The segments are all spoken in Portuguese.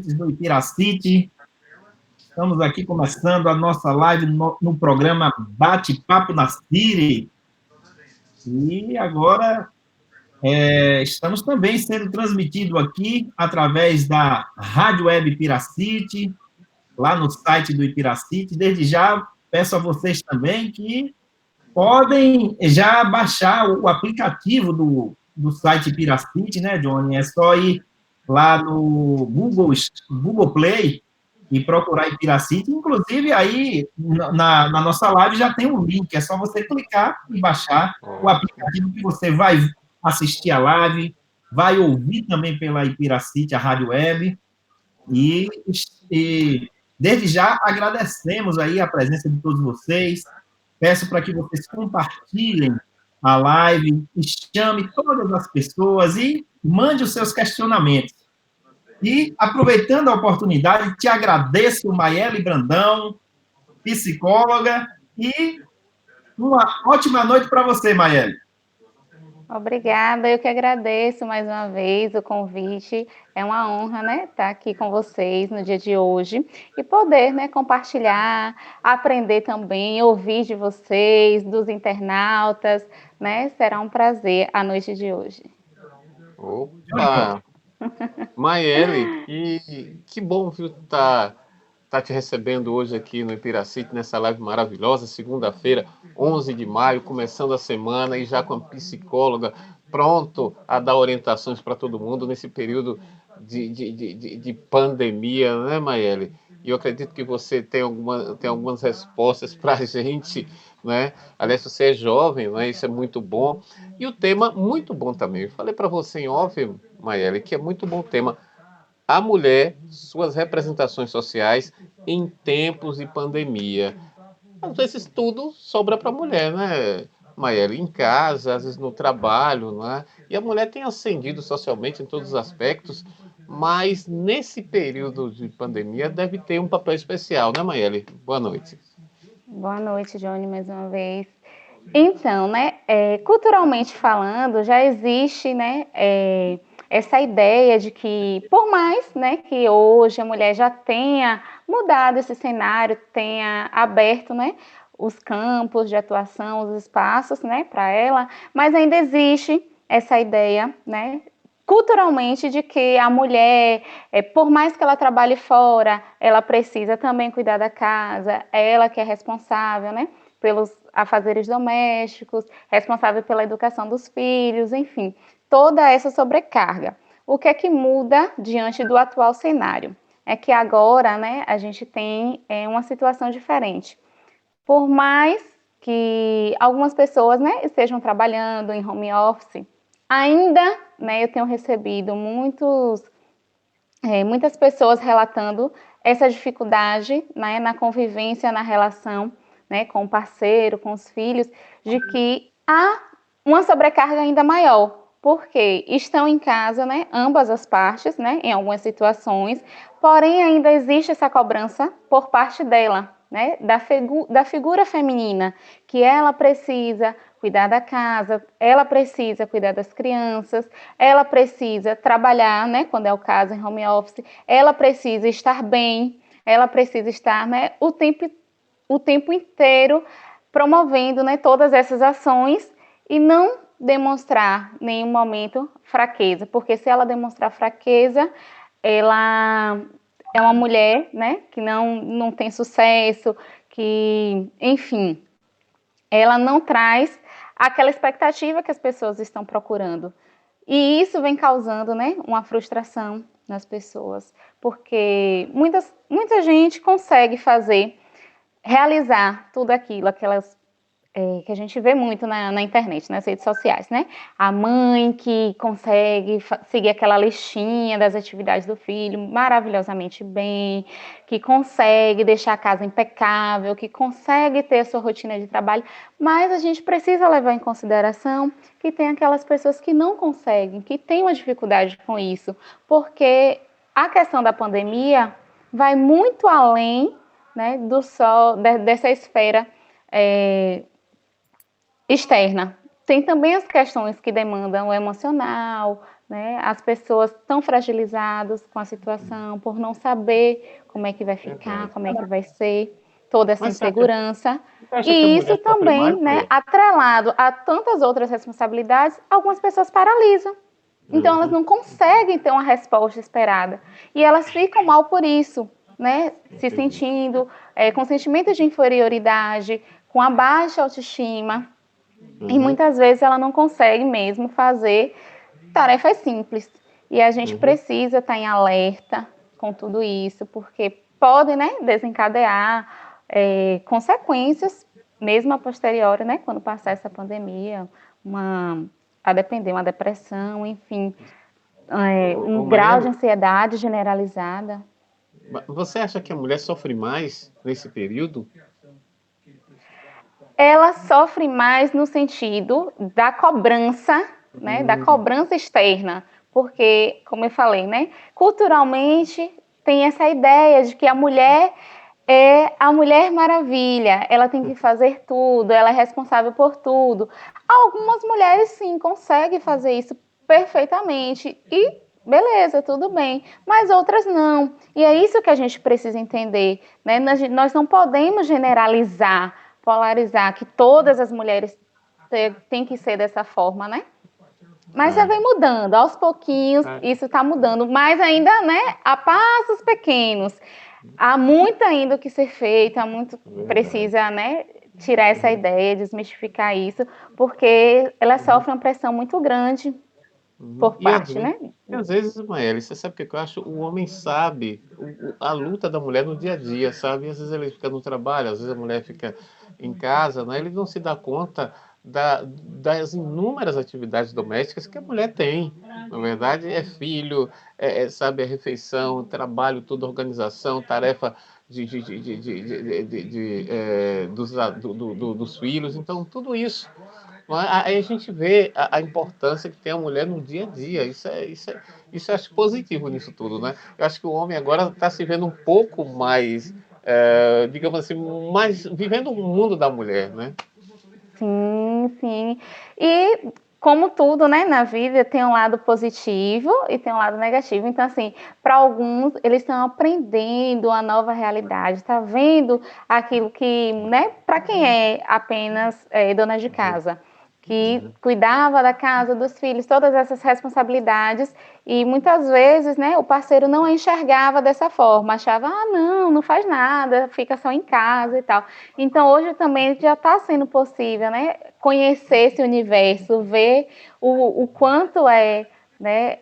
ouvintes do Ipiracity. Estamos aqui começando a nossa live no programa Bate-Papo na City. E agora estamos também sendo transmitido aqui através da Rádio Web Ipiracity, lá no site do Ipiracity. Desde já, peço a vocês também que podem já baixar o aplicativo do site Ipiracity, né, Johnny? É só ir lá no Google Play e procurar Ipiracity. Inclusive, aí, na nossa live já tem um link, é só você clicar e baixar o aplicativo que você vai assistir a live, vai ouvir também pela Ipiracity, a Rádio Web, e desde já agradecemos aí a presença de todos vocês. Peço para que vocês compartilhem a live, chame todas as pessoas e mande os seus questionamentos. E, aproveitando a oportunidade, te agradeço, Maiele Brandão, psicóloga, e uma ótima noite para você, Maiele. Obrigada, eu que agradeço mais uma vez o convite. É uma honra, né, estar aqui com vocês no dia de hoje e poder, né, compartilhar, aprender também, ouvir de vocês, dos internautas, né? Será um prazer a noite de hoje. Opa! Maiele, que bom, viu, tá te recebendo hoje aqui no Ipiracity, nessa live maravilhosa, segunda-feira, 11 de maio, começando a semana e já com a psicóloga pronto a dar orientações para todo mundo nesse período de pandemia, né, Maiele? E eu acredito que você tem algumas respostas para a gente, né? Aliás, você é jovem, né? Isso é muito bom. E o tema, muito bom também. Eu falei para você em off, Maiele, que é muito bom o tema. A mulher, suas representações sociais em tempos de pandemia. Às vezes tudo sobra para a mulher, né, Maiele? Em casa, às vezes no trabalho, né? E a mulher tem ascendido socialmente em todos os aspectos, mas nesse período de pandemia deve ter um papel especial, né, Maiele? Boa noite. Boa noite, Johnny, mais uma vez. Então, né, culturalmente falando, já existe, né, essa ideia de que, por mais, né, que hoje a mulher já tenha mudado esse cenário, tenha aberto, né, os campos de atuação, os espaços, né, para ela, mas ainda existe essa ideia, né, culturalmente de que a mulher, por mais que ela trabalhe fora, ela precisa também cuidar da casa, é ela que é responsável, né, pelos afazeres domésticos, responsável pela educação dos filhos, enfim, toda essa sobrecarga. O que é que muda diante do atual cenário? É que agora, né, a gente tem uma situação diferente. Por mais que algumas pessoas, né, estejam trabalhando em home office, ainda, né, eu tenho recebido muitas pessoas relatando essa dificuldade, né, na convivência, na relação, né, com o parceiro, com os filhos, de que há uma sobrecarga ainda maior, porque estão em casa, né, ambas as partes, né, em algumas situações, porém ainda existe essa cobrança por parte dela, né, da figura feminina, que ela precisa cuidar da casa, ela precisa cuidar das crianças, ela precisa trabalhar, né, quando é o caso em home office, ela precisa estar bem, ela precisa estar, né, o tempo inteiro promovendo, né, todas essas ações e não demonstrar em nenhum momento fraqueza, porque se ela demonstrar fraqueza, ela é uma mulher, né, que não tem sucesso, que, enfim, ela não traz aquela expectativa que as pessoas estão procurando. E isso vem causando, né, uma frustração nas pessoas, porque muita gente consegue realizar tudo aquilo, que a gente vê muito na internet, nas redes sociais, né? A mãe que consegue seguir aquela listinha das atividades do filho maravilhosamente bem, que consegue deixar a casa impecável, que consegue ter a sua rotina de trabalho, mas a gente precisa levar em consideração que tem aquelas pessoas que não conseguem, que têm uma dificuldade com isso, porque a questão da pandemia vai muito além, né, dessa esfera externa. Tem também as questões que demandam o emocional, né? As pessoas tão fragilizadas com a situação, por não saber como é que vai ficar, como é que vai ser, toda essa Mas insegurança. você acha que a E isso mulher sofre mais, também, né, Maia? atrelado a tantas outras responsabilidades, algumas pessoas paralisam. Então, elas Uhum. não conseguem ter uma resposta esperada. E elas ficam mal por isso, né? Se Entendi. sentindo com sentimento de inferioridade, com a baixa autoestima. E Uhum. muitas vezes ela não consegue mesmo fazer tarefas simples. E a gente Uhum. precisa estar em alerta com tudo isso, porque pode, né, desencadear consequências, mesmo a posteriori, né, quando passar essa pandemia, a depender, uma depressão, enfim, um grau de Maiele, ansiedade generalizada. você acha que a mulher sofre mais nesse período? Ela sofre mais no sentido da cobrança, né, da Hum, cobrança externa, porque, como eu falei, né, culturalmente tem essa ideia de que a mulher é a Mulher Maravilha, ela tem que fazer tudo, ela é responsável por tudo. Algumas mulheres, sim, conseguem fazer isso perfeitamente e beleza, tudo bem, mas outras não. E é isso que a gente precisa entender, né? Nós não podemos generalizar, polarizar que todas as mulheres têm que ser dessa forma, né? Mas já tá. vem mudando, aos pouquinhos isso está mudando, mas ainda, né, a passos pequenos. Há muito ainda o que ser feito, há muito Verdade. precisa, né, tirar essa Uhum. ideia, desmistificar isso, porque ela Uhum. sofre uma pressão muito grande Uhum. por parte, né? E às vezes, Maeli, você sabe o que eu acho? O homem sabe a luta da mulher no dia a dia, sabe? E às vezes ele fica no trabalho, às vezes a mulher fica em casa, né? Ele não se dá conta das inúmeras atividades domésticas que a mulher tem. Na verdade, é filho, sabe, é refeição, trabalho, toda organização, tarefa dos filhos. Então, tudo isso. Aí a gente vê a importância que tem a mulher no dia a dia. Isso eu acho positivo nisso tudo, né? Eu acho que o homem agora está se vendo um pouco mais, digamos assim, mais vivendo o mundo da mulher, né? Sim, sim. E como tudo, né, na vida tem um lado positivo e tem um lado negativo. Então, assim, para alguns, eles estão aprendendo a nova realidade, tá vendo aquilo que, né, para quem é apenas dona de Uhum, casa, que uhum, cuidava da casa, dos filhos, todas essas responsabilidades, e muitas vezes, né, o parceiro não a enxergava dessa forma, achava, ah, não, não faz nada, fica só em casa e tal. Então, hoje também já está sendo possível, né, conhecer esse universo, ver o quanto né,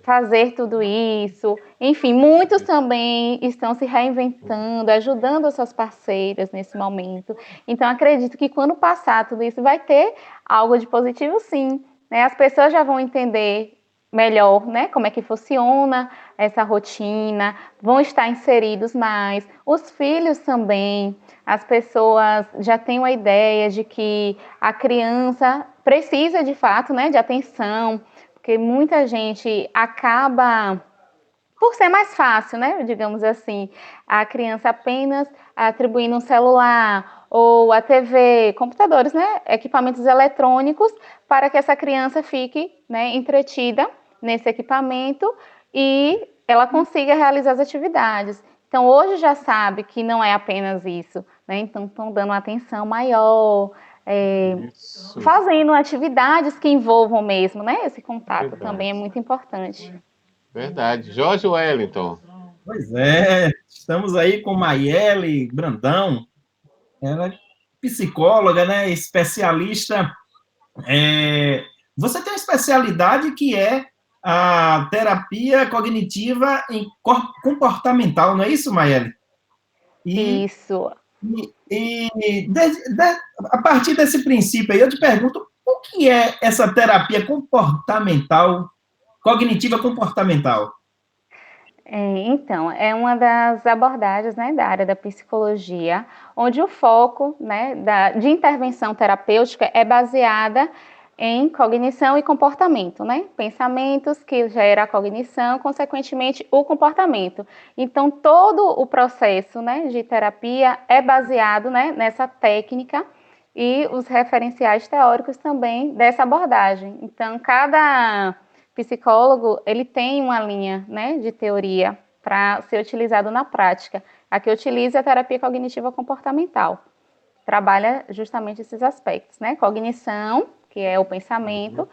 fazer tudo isso. Enfim, muitos também estão se reinventando, ajudando as suas parceiras nesse momento. Então, acredito que quando passar tudo isso, vai ter algo de positivo, sim. Né? As pessoas já vão entender melhor, né, como é que funciona essa rotina, vão estar inseridos mais, os filhos também, as pessoas já têm uma ideia de que a criança precisa de fato, né, de atenção, porque muita gente acaba por ser mais fácil, né, digamos assim, a criança apenas atribuindo um celular ou a TV, computadores, né, equipamentos eletrônicos, para que essa criança fique, né, entretida nesse equipamento e ela consiga realizar as atividades. Então, hoje já sabe que não é apenas isso, né, então estão dando uma atenção maior, isso, fazendo atividades que envolvam mesmo, né, esse contato também é verdade. muito importante. Verdade. Jorge Wellington. Pois é, estamos aí com Maiele Brandão, ela é psicóloga, né, especialista. Você tem uma especialidade que é a terapia cognitiva comportamental, não é isso, Maiele? E, Isso. a partir desse princípio aí, eu te pergunto, o que é essa terapia comportamental, cognitiva comportamental? Então, é uma das abordagens, né, da área da psicologia, onde o foco, né, de intervenção terapêutica é baseada em cognição e comportamento, né? Pensamentos que gera a cognição, consequentemente o comportamento. Então, todo o processo, né, de terapia é baseado, né, nessa técnica e os referenciais teóricos também dessa abordagem. Então, cada psicólogo, ele tem uma linha, né, de teoria para ser utilizado na prática. A que utiliza é a terapia cognitiva comportamental. Trabalha justamente esses aspectos, né? Cognição, que é o pensamento,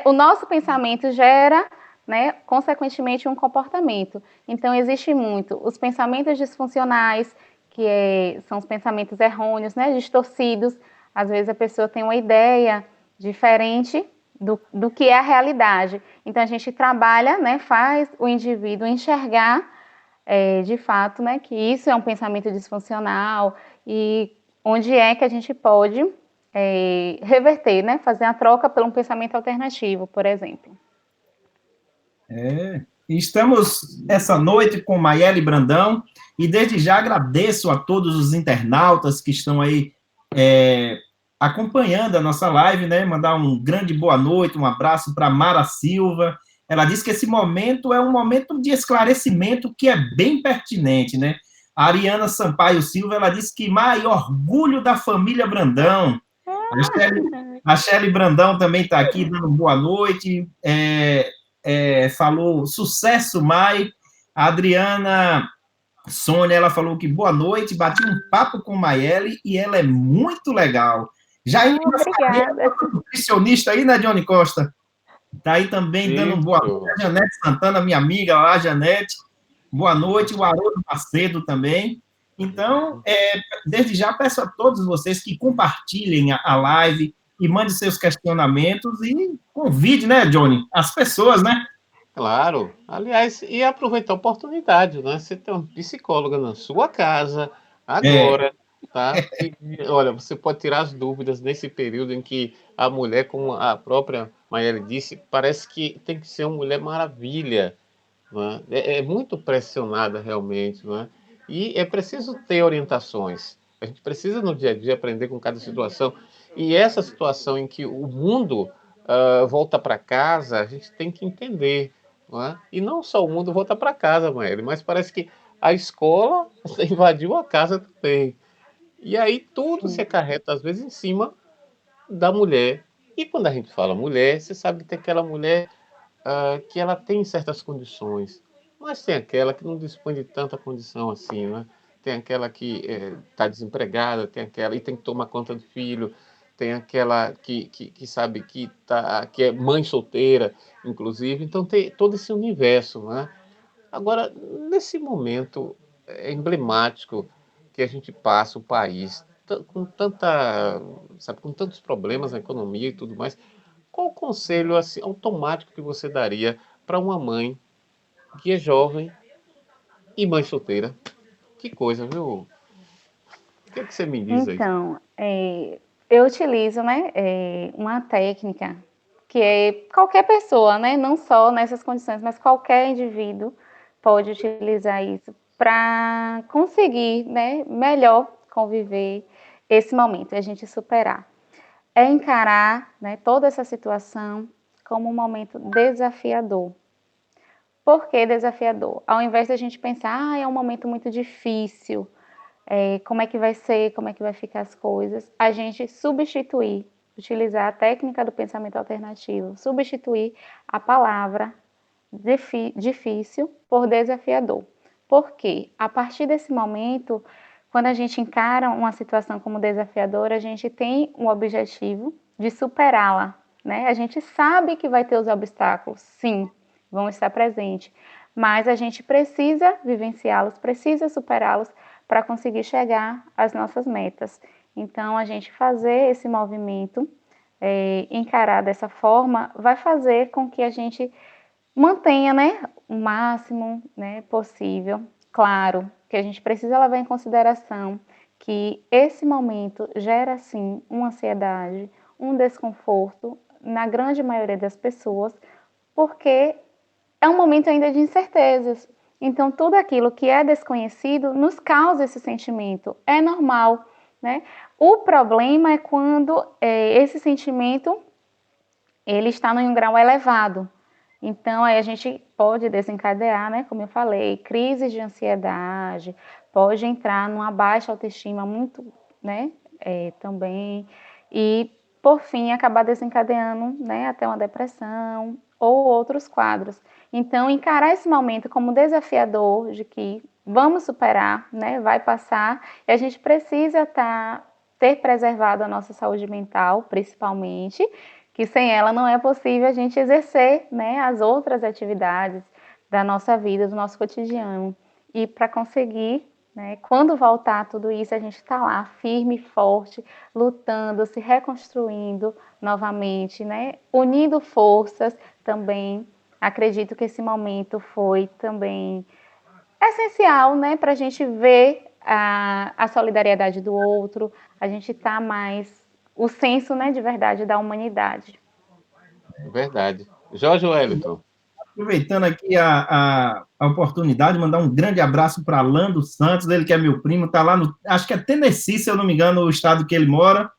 o nosso pensamento gera, né, consequentemente, um comportamento. Então, existe muito os pensamentos disfuncionais, são os pensamentos errôneos, né, distorcidos. Às vezes a pessoa tem uma ideia diferente do que é a realidade. Então, a gente trabalha, né, faz o indivíduo enxergar, de fato, né, que isso é um pensamento disfuncional e onde é que a gente pode reverter, né, fazer a troca por um pensamento alternativo, por exemplo. Estamos essa noite com Maiele Brandão e desde já agradeço a todos os internautas que estão aí acompanhando a nossa live, né? Mandar um grande boa noite, um abraço para Mara Silva. Ela disse que esse momento é um momento de esclarecimento que é bem pertinente, né? A Ariana Sampaio Silva, ela disse que orgulho da família Brandão. A Shelly Brandão também está aqui dando boa noite. Falou sucesso, Mai. A Adriana Sônia, ela falou que boa noite, bati um papo com Maiele e ela é muito legal. Jair Obrigada. Nutricionista aí, né, Johnny Costa? Está aí também dando boa noite. A Janete Santana, minha amiga lá, Janete. Boa noite. O Haroldo Macedo também. Então, desde já peço a todos vocês que compartilhem a live e mandem seus questionamentos e convide, né, Johnny, as pessoas, né? Claro. Aliás, e aproveitar a oportunidade, né? Você tem uma psicóloga na sua casa, agora, tá? E, olha, você pode tirar as dúvidas nesse período em que a mulher, como a própria Maiele disse, parece que tem que ser uma mulher maravilha, né? É muito pressionada realmente, né? E é preciso ter orientações. A gente precisa no dia a dia aprender com cada situação. E essa situação em que o mundo volta para casa, a gente tem que entender, não é? E não só o mundo volta para casa, Maíra, mas parece que a escola invadiu a casa também. E aí tudo se acarreta, às vezes, em cima da mulher. E quando a gente fala mulher, você sabe que tem aquela mulher que ela tem certas condições, mas tem aquela que não dispõe de tanta condição assim, né? Tem aquela que está desempregada, tem aquela e tem que tomar conta do filho, tem aquela que sabe que é mãe solteira, inclusive. Então tem todo esse universo, né? Agora, nesse momento emblemático que a gente passa o país com com tantos problemas na economia e tudo mais, qual o conselho assim, automático que você daria para uma mãe que é jovem e mãe solteira? Que coisa, viu? O que é que você me diz aí? Então, eu utilizo, né, uma técnica que qualquer pessoa, né, não só nessas condições, mas qualquer indivíduo pode utilizar isso para conseguir, né, melhor conviver esse momento e a gente superar. É encarar, né, toda essa situação como um momento desafiador. Por que desafiador? Ao invés de a gente pensar, é um momento muito difícil, como é que vai ser, como é que vai ficar as coisas, a gente substituir, utilizar a técnica do pensamento alternativo, substituir a palavra difícil por desafiador. Porque a partir desse momento, quando a gente encara uma situação como desafiadora, a gente tem um objetivo de superá-la, né? A gente sabe que vai ter os obstáculos, sim, vão estar presentes, mas a gente precisa vivenciá-los, precisa superá-los para conseguir chegar às nossas metas. Então, a gente fazer esse movimento, encarar dessa forma, vai fazer com que a gente mantenha, né, o máximo, né, possível. Claro que a gente precisa levar em consideração que esse momento gera, sim, uma ansiedade, um desconforto na grande maioria das pessoas, porque é um momento ainda de incertezas. Então, tudo aquilo que é desconhecido nos causa esse sentimento. É normal, né? O problema é quando esse sentimento ele está em um grau elevado. Então, aí a gente pode desencadear, né, como eu falei, crises de ansiedade, pode entrar numa baixa autoestima muito, né, também, e, por fim, acabar desencadeando, né, até uma depressão ou outros quadros. Então, encarar esse momento como desafiador, de que vamos superar, né, vai passar, e a gente precisa ter preservado a nossa saúde mental, principalmente, que sem ela não é possível a gente exercer, né, as outras atividades da nossa vida, do nosso cotidiano. E para conseguir, né, quando voltar tudo isso, a gente está lá, firme e forte, lutando, se reconstruindo novamente, né, unindo forças também. Acredito que esse momento foi também essencial, né, para a gente ver a solidariedade do outro, a gente tá mais o senso, né, de verdade da humanidade. Verdade. Jorge Wellington. Aproveitando aqui a oportunidade, mandar um grande abraço para Lando Santos, ele que é meu primo, está lá no, acho que é Tennessee, se eu não me engano, o estado que ele mora,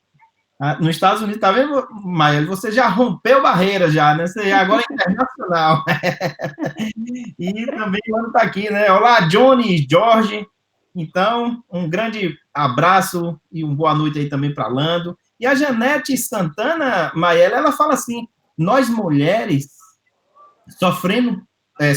nos Estados Unidos, tá vendo, Maia? Você já rompeu barreira já, né? Você agora é internacional. E também o Lando está aqui, né? Olá, Johnny e Jorge. Então, um grande abraço e uma boa noite aí também para Lando. E a Janete Santana, Maia, ela fala assim, nós mulheres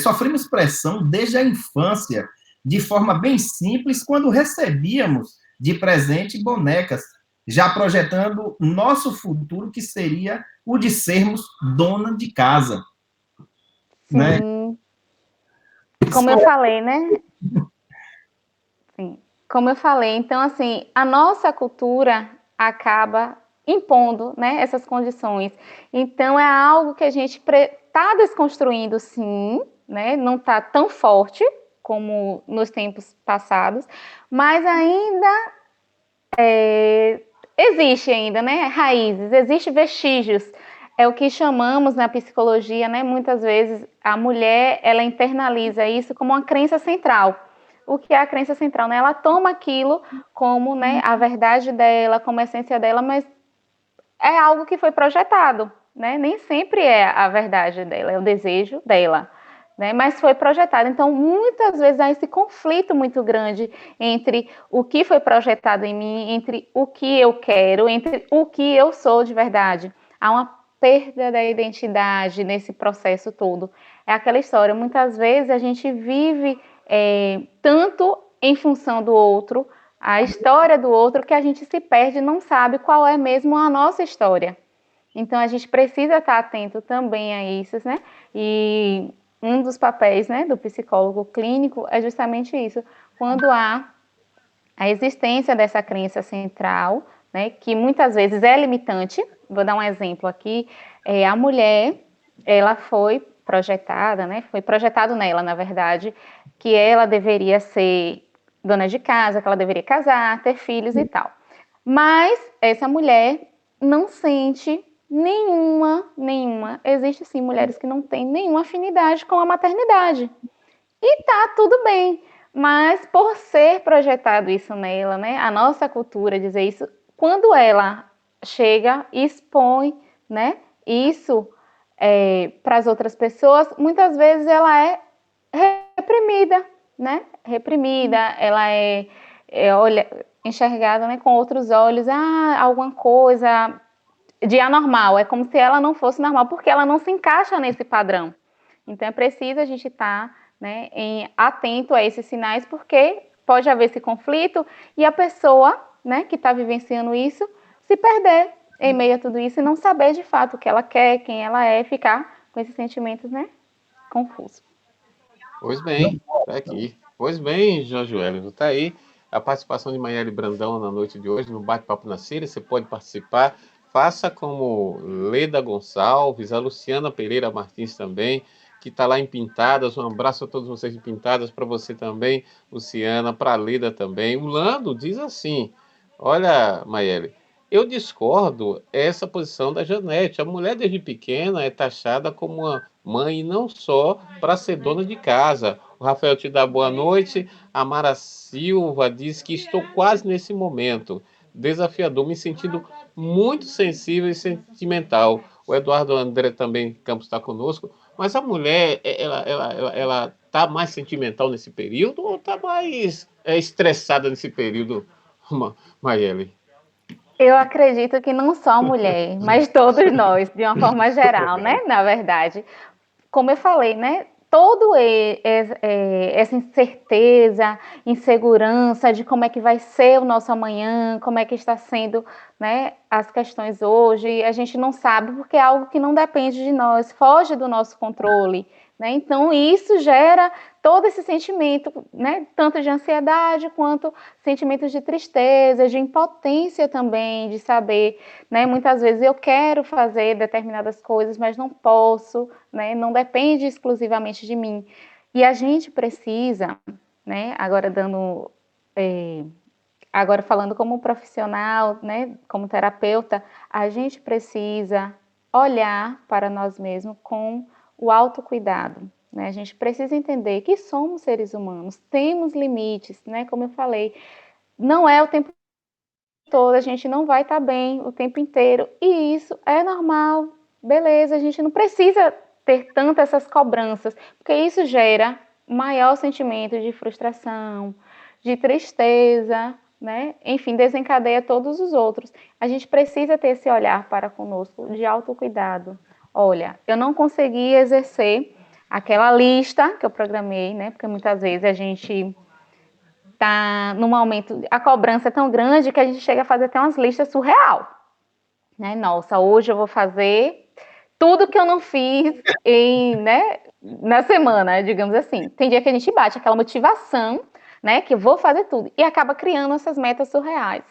sofremos pressão desde a infância, de forma bem simples, quando recebíamos de presente bonecas, já projetando nosso futuro, que seria o de sermos dona de casa. Sim. Né? Como eu falei, né? Sim. Como eu falei, então, assim, a nossa cultura acaba impondo, né, essas condições. Então, é algo que a gente está desconstruindo, sim, né, não está tão forte como nos tempos passados, mas ainda existe ainda, né, raízes, existe vestígios. É o que chamamos na psicologia, né, muitas vezes a mulher, ela internaliza isso como uma crença central. O que é a crença central, né? Ela toma aquilo como, né, a verdade dela, como a essência dela, mas é algo que foi projetado, né? Nem sempre é a verdade dela, é o desejo dela, né? Mas foi projetado. Então, muitas vezes há esse conflito muito grande entre o que foi projetado em mim, entre o que eu quero, entre o que eu sou de verdade. Há uma perda da identidade nesse processo todo. É aquela história, muitas vezes a gente vive tanto em função do outro, a história do outro, que a gente se perde e não sabe qual é mesmo a nossa história. Então, a gente precisa estar atento também a isso, né? E um dos papéis, né, do psicólogo clínico é justamente isso. Quando há a existência dessa crença central, né, que muitas vezes é limitante. Vou dar um exemplo aqui. A mulher, ela foi projetada, né, foi projetado nela, na verdade, que ela deveria ser dona de casa, que ela deveria casar, ter filhos e tal. Mas essa mulher não sente nenhuma. Existe sim mulheres que não têm nenhuma afinidade com a maternidade. E tá tudo bem. Mas por ser projetado isso nela, né? A nossa cultura dizer isso, quando ela chega e expõe, né? Isso para as outras pessoas, muitas vezes ela é reprimida, né? Reprimida, ela enxergada, né, com outros olhos, alguma coisa de anormal, é como se ela não fosse normal, porque ela não se encaixa nesse padrão. Então é preciso a gente estar, né, atento a esses sinais, porque pode haver esse conflito e a pessoa, né, que está vivenciando isso se perder em meio a tudo isso e não saber de fato o que ela quer, quem ela é, ficar com esses sentimentos, né, confusos. Pois bem, tá aqui. Pois bem, Jorge Wellington, tá aí a participação de Maiele Brandão na noite de hoje no Bate-Papo na Síria. Você pode participar, faça como Leda Gonçalves, a Luciana Pereira Martins também, que está lá em Pintadas. Um abraço a todos vocês de Pintadas, para você também, Luciana, para a Leda também. O Lando diz assim, olha, Maiele, eu discordo essa posição da Janete. A mulher desde pequena é taxada como uma mãe não só para ser dona de casa. O Rafael te dá boa noite. A Mara Silva diz que estou quase nesse momento desafiador, me sentindo muito sensível e sentimental. O Eduardo André também Campos está conosco. Mas a mulher, ela tá mais sentimental nesse período ou está mais estressada nesse período, Maiele? Eu acredito que não só a mulher, mas todos nós, de uma forma geral, né? Na verdade, como eu falei, né? Essa incerteza, insegurança de como é que vai ser o nosso amanhã, como é que está sendo, né, as questões hoje, a gente não sabe porque é algo que não depende de nós, foge do nosso controle, né? Então isso gera todo esse sentimento, né, tanto de ansiedade quanto sentimentos de tristeza, de impotência também, de saber, né, muitas vezes eu quero fazer determinadas coisas, mas não posso, né, não depende exclusivamente de mim. E a gente precisa, né, agora falando como profissional, né, como terapeuta, a gente precisa olhar para nós mesmos com o autocuidado, né? A gente precisa entender que somos seres humanos, temos limites, né? Como eu falei, não é o tempo todo, a gente não vai estar bem o tempo inteiro, e isso é normal, beleza, a gente não precisa ter tanto essas cobranças, porque isso gera maior sentimento de frustração, de tristeza, né? Enfim, desencadeia todos os outros. A gente precisa ter esse olhar para conosco de autocuidado. Olha, eu não consegui exercer aquela lista que eu programei, né? Porque muitas vezes a gente tá num momento, a cobrança é tão grande que a gente chega a fazer até umas listas surreal, né? Nossa, hoje eu vou fazer tudo que eu não fiz né, na semana, digamos assim. Tem dia que a gente bate aquela motivação, né, que eu vou fazer tudo, e acaba criando essas metas surreais.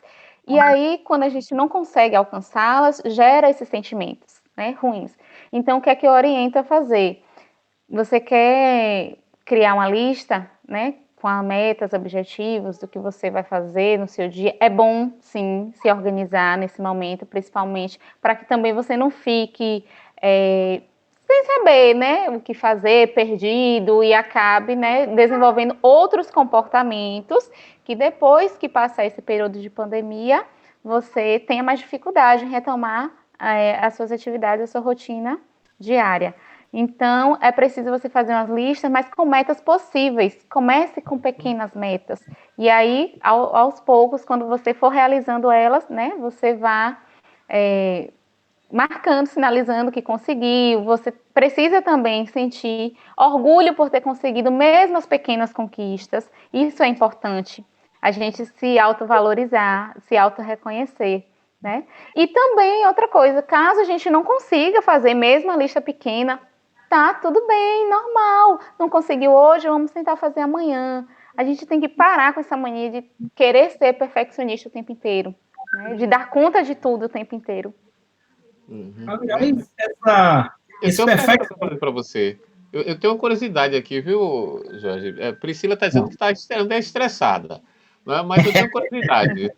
E aí, quando a gente não consegue alcançá-las, gera esses sentimentos, né, ruins. Então, o que é que eu oriento a fazer? Você quer criar uma lista, né, com as metas, objetivos do que você vai fazer no seu dia? É bom, sim, se organizar nesse momento, principalmente para que também você não fique sem saber, né, o que fazer, perdido e acabe, né, desenvolvendo outros comportamentos que depois que passar esse período de pandemia, você tenha mais dificuldade em retomar as suas atividades, a sua rotina diária. Então, é preciso você fazer umas listas, mas com metas possíveis. Comece com pequenas metas. E aí, aos poucos, quando você for realizando elas, né, você vá marcando, sinalizando que conseguiu. Você precisa também sentir orgulho por ter conseguido mesmo as pequenas conquistas. Isso é importante. A gente se autovalorizar, se autorreconhecer, né? E também outra coisa, caso a gente não consiga fazer mesmo a lista pequena, tá tudo bem, normal. Não conseguiu hoje, vamos tentar fazer amanhã. A gente tem que parar com essa mania de querer ser perfeccionista o tempo inteiro, né? De dar conta de tudo o tempo inteiro. Aliás, Eu esse tenho uma perfeito. pergunta para você. Eu tenho uma curiosidade aqui, viu, Jorge? Priscila está dizendo que está estressada, né? Mas eu tenho curiosidade.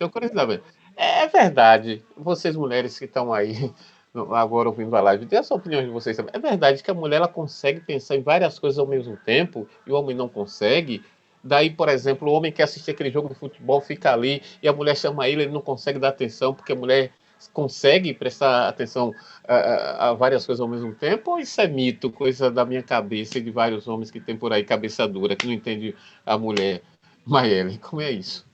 É verdade, vocês mulheres que estão aí agora ouvindo a live, dê a sua opinião de vocês também. É verdade que a mulher ela consegue pensar em várias coisas ao mesmo tempo e o homem não consegue? Daí, por exemplo, o homem quer assistir aquele jogo de futebol, fica ali e a mulher chama ele não consegue dar atenção porque a mulher consegue prestar atenção a várias coisas ao mesmo tempo, ou isso é mito, coisa da minha cabeça e de vários homens que tem por aí cabeça dura, que não entende a mulher? Maiele, como é isso?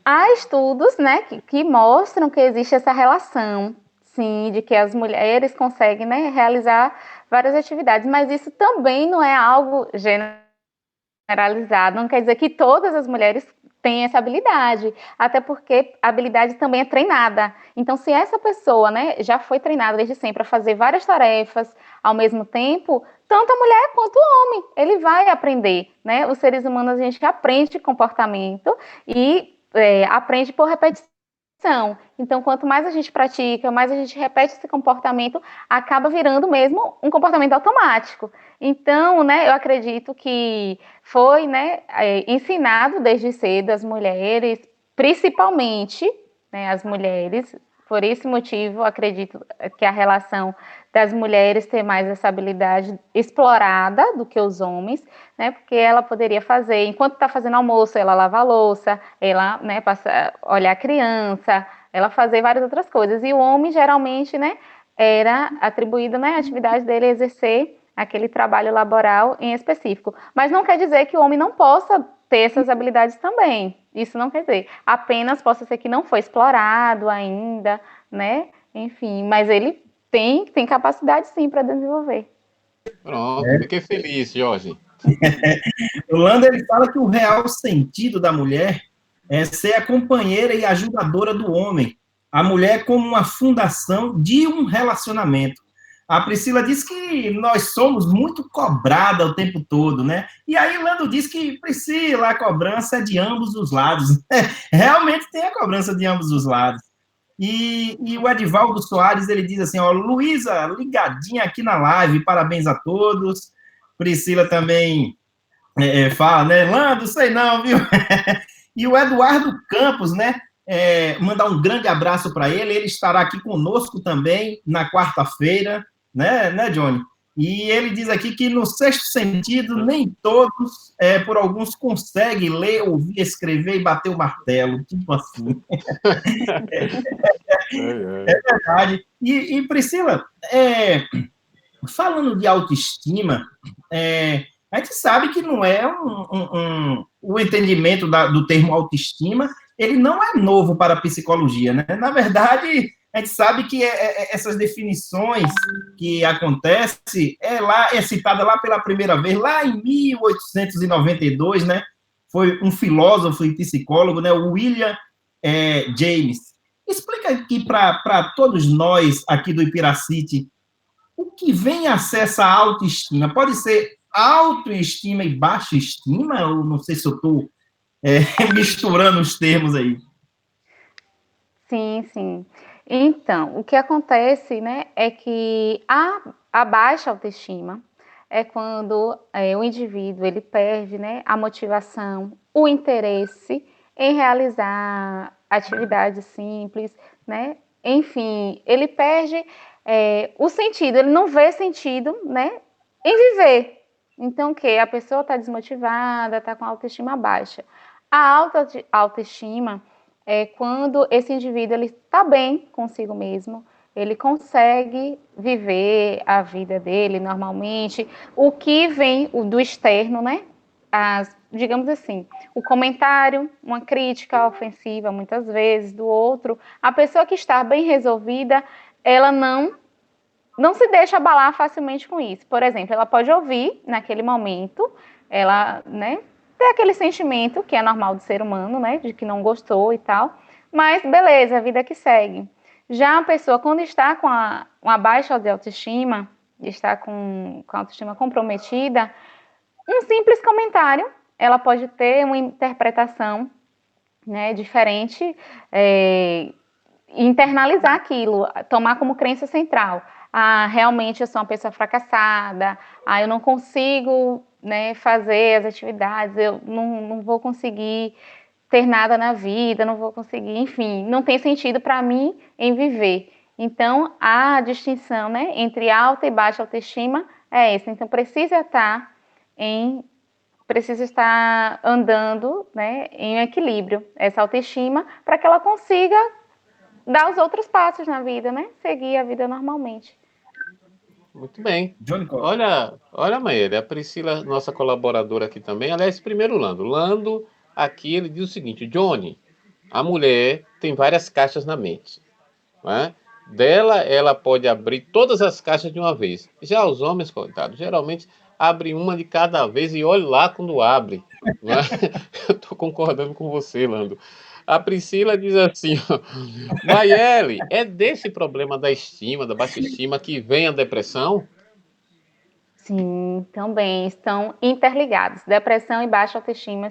Há estudos, né, que mostram que existe essa relação, sim, de que as mulheres conseguem, né, realizar várias atividades, mas isso também não é algo generalizado, não quer dizer que todas as mulheres têm essa habilidade, até porque a habilidade também é treinada. Então, se essa pessoa, né, já foi treinada desde sempre a fazer várias tarefas ao mesmo tempo, tanto a mulher quanto o homem, ele vai aprender, né? Os seres humanos, a gente aprende comportamento e aprende por repetição. Então, quanto mais a gente pratica, mais a gente repete esse comportamento, acaba virando mesmo um comportamento automático. Então, né, eu acredito que foi, né, ensinado desde cedo as mulheres, principalmente, né, as mulheres. Por esse motivo, acredito que a relação das mulheres ter mais essa habilidade explorada do que os homens, né? Porque ela poderia fazer, enquanto está fazendo almoço, ela lava a louça, ela, né, passa, olhar a criança, ela fazer várias outras coisas. E o homem, geralmente, né, era atribuído, né, a atividade dele exercer aquele trabalho laboral em específico. Mas não quer dizer que o homem não possa ter essas habilidades também. Isso não quer dizer. Apenas possa ser que não foi explorado ainda, né? Enfim, mas ele tem capacidade sim para desenvolver. Pronto, fiquei feliz, Jorge. O Lando, ele fala que o real sentido da mulher é ser a companheira e ajudadora do homem. A mulher como uma fundação de um relacionamento. A Priscila diz que nós somos muito cobrada o tempo todo, né? E aí Lando diz que, Priscila, a cobrança é de ambos os lados. Realmente tem a cobrança de ambos os lados. E o Edivaldo Soares, ele diz assim, ó, Luísa, ligadinha aqui na live, parabéns a todos. Priscila também fala, né? Lando, sei não, viu? E o Eduardo Campos, né? Mandar um grande abraço para ele. Ele estará aqui conosco também na quarta-feira, né, Johnny? E ele diz aqui que no sexto sentido, nem todos, por alguns, conseguem ler, ouvir, escrever e bater o martelo, tipo assim. É verdade. E Priscila, falando de autoestima, a gente sabe que não é o entendimento do termo autoestima, ele não é novo para a psicologia, né? Na verdade, a gente sabe que essas definições que acontecem é citada lá pela primeira vez, lá em 1892, né? Foi um filósofo e psicólogo, né? O William James. Explica aqui para todos nós aqui do Ipiracity o que vem a ser essa autoestima? Pode ser autoestima e baixa estima? Eu não sei se eu estou misturando os termos aí. Sim, sim. Então, o que acontece, né, é que a baixa autoestima é quando o indivíduo ele perde, né, a motivação, o interesse em realizar atividades simples, né? Enfim, ele perde o sentido, ele não vê sentido, né, em viver. Então, o que? A pessoa está desmotivada, está com a autoestima baixa. A autoestima é quando esse indivíduo ele está bem consigo mesmo, ele consegue viver a vida dele normalmente, o que vem do externo, né? Digamos assim, o comentário, uma crítica ofensiva, muitas vezes, do outro, a pessoa que está bem resolvida, ela não se deixa abalar facilmente com isso. Por exemplo, ela pode ouvir naquele momento, ela, né, ter aquele sentimento que é normal do ser humano, né, de que não gostou e tal, mas beleza, a vida que segue. Já a pessoa, quando está com uma baixa de autoestima, está com a autoestima comprometida, um simples comentário, ela pode ter uma interpretação, né, diferente, internalizar aquilo, tomar como crença central. Ah, realmente eu sou uma pessoa fracassada, eu não consigo, né, fazer as atividades, eu não vou conseguir ter nada na vida, não vou conseguir, enfim, não tem sentido para mim em viver. Então, a distinção, né, entre alta e baixa autoestima é essa. Então, precisa estar andando, né, em equilíbrio essa autoestima para que ela consiga dar os outros passos na vida, né? Seguir a vida normalmente. Muito bem. Johnny Costa. Olha, Maíra, a Priscila, nossa colaboradora aqui também. Aliás, primeiro o Lando. Lando, aqui ele diz o seguinte: Johnny, a mulher tem várias caixas na mente. Né? Dela, ela pode abrir todas as caixas de uma vez. Já os homens, coitados, geralmente abrem uma de cada vez e olhe lá quando abre. Né? Eu estou concordando com você, Lando. A Priscila diz assim, ó, Maiele, é desse problema da estima, da baixa estima, que vem a depressão? Sim, também estão interligados. Depressão e baixa autoestima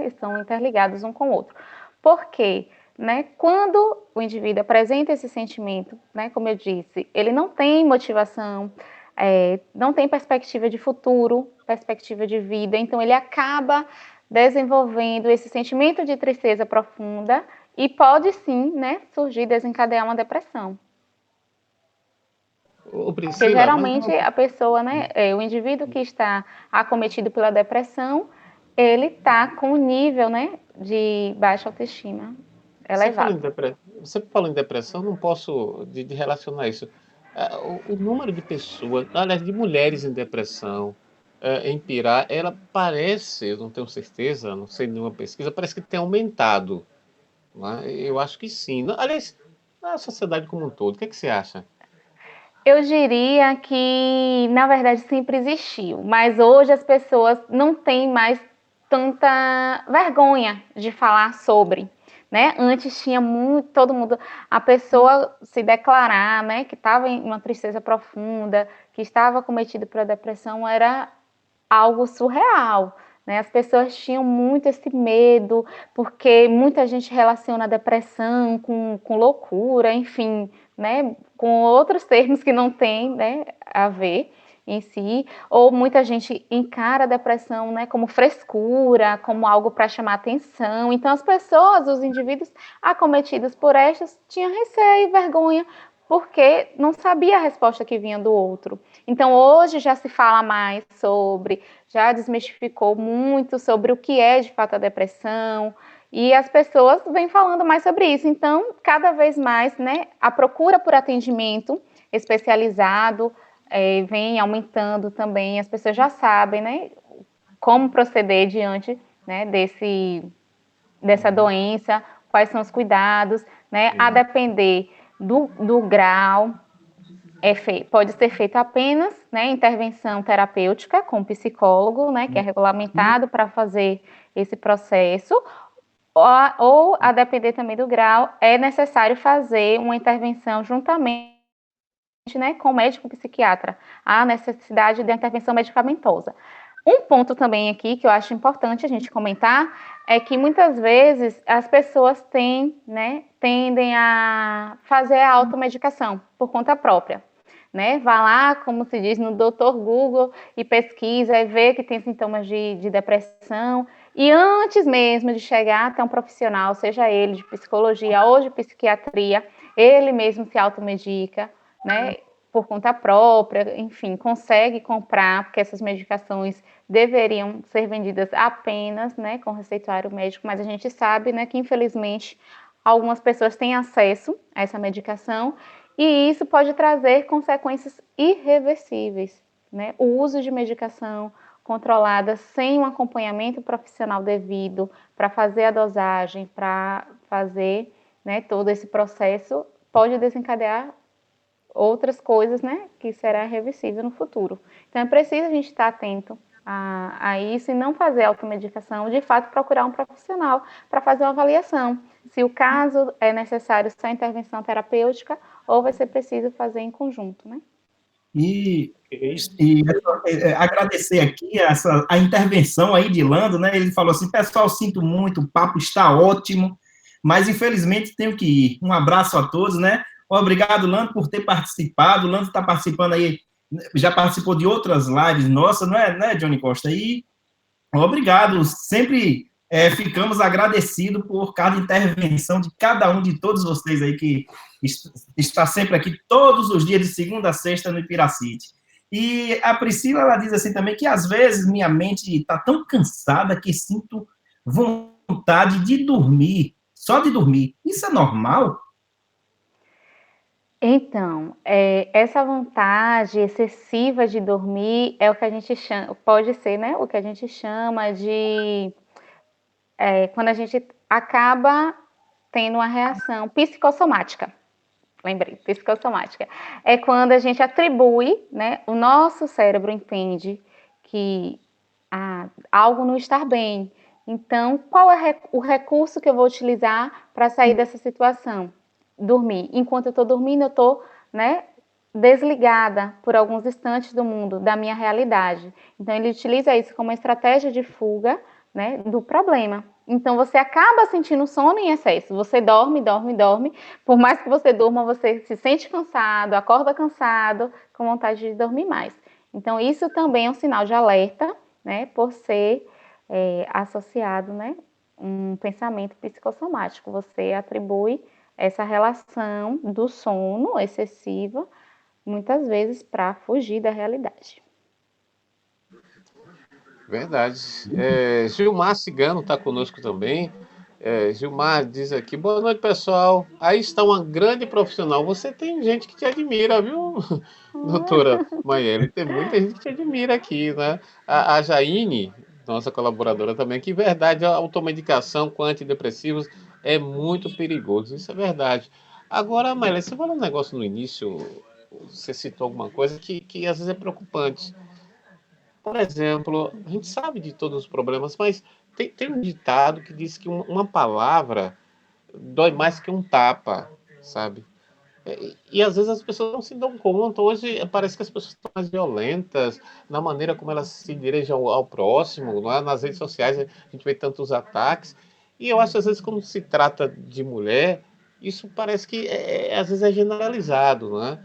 estão interligados um com o outro. Por quê? Né? Quando o indivíduo apresenta esse sentimento, né, como eu disse, ele não tem motivação, não tem perspectiva de futuro, perspectiva de vida, então ele acaba desenvolvendo esse sentimento de tristeza profunda e pode sim, né, surgir, desencadear uma depressão. Ô, Porque Priscila, mas geralmente a pessoa, né, o indivíduo que está acometido pela depressão, ele está com um nível, né, de baixa autoestima elevado. você falou em depressão, não posso de relacionar isso. O número de pessoas, aliás, de mulheres em depressão, em pirar, ela parece, eu não tenho certeza, não sei nenhuma pesquisa, parece que tem aumentado. Né? Eu acho que sim. Aliás, na sociedade como um todo, o que é que você acha? Eu diria que, na verdade, sempre existiu, mas hoje as pessoas não têm mais tanta vergonha de falar sobre, né? Antes tinha muito, todo mundo, a pessoa se declarar, né, que estava em uma tristeza profunda, que estava cometida por depressão, era algo surreal, né? As pessoas tinham muito esse medo, porque muita gente relaciona a depressão com loucura, enfim, né? Com outros termos que não têm, né, a ver em si, ou muita gente encara a depressão, né, como frescura, como algo para chamar atenção. Então as pessoas, os indivíduos acometidos por estas, tinham receio e vergonha, porque não sabia a resposta que vinha do outro. Então hoje já se fala mais sobre, já desmistificou muito sobre o que é de fato a depressão, e as pessoas vêm falando mais sobre isso. Então, cada vez mais, né, a procura por atendimento especializado vem aumentando também. As pessoas já sabem, né, como proceder diante, né, dessa doença, quais são os cuidados, né, a depender do grau. Pode ser feito apenas, né, intervenção terapêutica com psicólogo, né, que é regulamentado para fazer esse processo, ou, a depender também do grau, é necessário fazer uma intervenção juntamente, né, com o médico psiquiatra, a necessidade de intervenção medicamentosa. Um ponto também aqui que eu acho importante a gente comentar é que muitas vezes as pessoas tendem a fazer a automedicação por conta própria. Né? Vá lá, como se diz, no Dr. Google e pesquisa e vê que tem sintomas de depressão. E antes mesmo de chegar até um profissional, seja ele de psicologia ou de psiquiatria, ele mesmo se automedica, né? Por conta própria, enfim, consegue comprar, porque essas medicações deveriam ser vendidas apenas, né, com receituário médico, mas a gente sabe, né, que infelizmente algumas pessoas têm acesso a essa medicação e isso pode trazer consequências irreversíveis, né? O uso de medicação controlada sem um acompanhamento profissional devido para fazer a dosagem, para fazer, né, todo esse processo, pode desencadear outras coisas, né, que será reversível no futuro. Então é preciso a gente estar atento a isso e não fazer automedicação, de fato procurar um profissional para fazer uma avaliação, se o caso é necessário só intervenção terapêutica ou vai ser preciso fazer em conjunto, né? E agradecer aqui a intervenção aí de Lando, né? Ele falou assim, pessoal, sinto muito, o papo está ótimo, mas infelizmente tenho que ir. Um abraço a todos, né? Obrigado, Lando, por ter participado. O Lando está participando aí, já participou de outras lives nossas, não é, Johnny Costa? E obrigado, sempre ficamos agradecidos por cada intervenção de cada um de todos vocês aí que está sempre aqui todos os dias de segunda a sexta no Piracite. E a Priscila, ela diz assim também que às vezes minha mente está tão cansada que sinto vontade de dormir, só de dormir. Isso é normal? Então, essa vontade excessiva de dormir é o que a gente chama, pode ser, né? O que a gente chama de quando a gente acaba tendo uma reação psicossomática. Lembrei, psicossomática. É quando a gente atribui, né? O nosso cérebro entende que algo não está bem. Então, qual é o recurso que eu vou utilizar para sair dessa situação? Dormir. Enquanto eu estou dormindo, eu estou, né, desligada por alguns instantes do mundo, da minha realidade. Então, ele utiliza isso como uma estratégia de fuga, né, do problema. Então, você acaba sentindo sono em excesso. Você dorme, dorme, dorme. Por mais que você durma, você se sente cansado, acorda cansado, com vontade de dormir mais. Então, isso também é um sinal de alerta, né, por ser associado, né, um pensamento psicossomático. Você atribui essa relação do sono excessivo, muitas vezes para fugir da realidade. Verdade. Gilmar Cigano está conosco também. Gilmar diz aqui, boa noite, pessoal. Aí está uma grande profissional. Você tem gente que te admira, viu, doutora Maiele? Tem muita gente que te admira aqui, né? A Jaine, nossa colaboradora também, que verdade, a automedicação com antidepressivos é muito perigoso. Isso é verdade. Agora, Maiele, você falou um negócio no início, você citou alguma coisa que às vezes é preocupante. Por exemplo, a gente sabe de todos os problemas, mas tem um ditado que diz que uma palavra dói mais que um tapa, sabe? E às vezes as pessoas não se dão conta. Hoje parece que as pessoas estão mais violentas na maneira como elas se dirigem ao próximo. Lá nas redes sociais a gente vê tantos ataques. E eu acho que às vezes quando se trata de mulher, isso parece que às vezes é generalizado, né?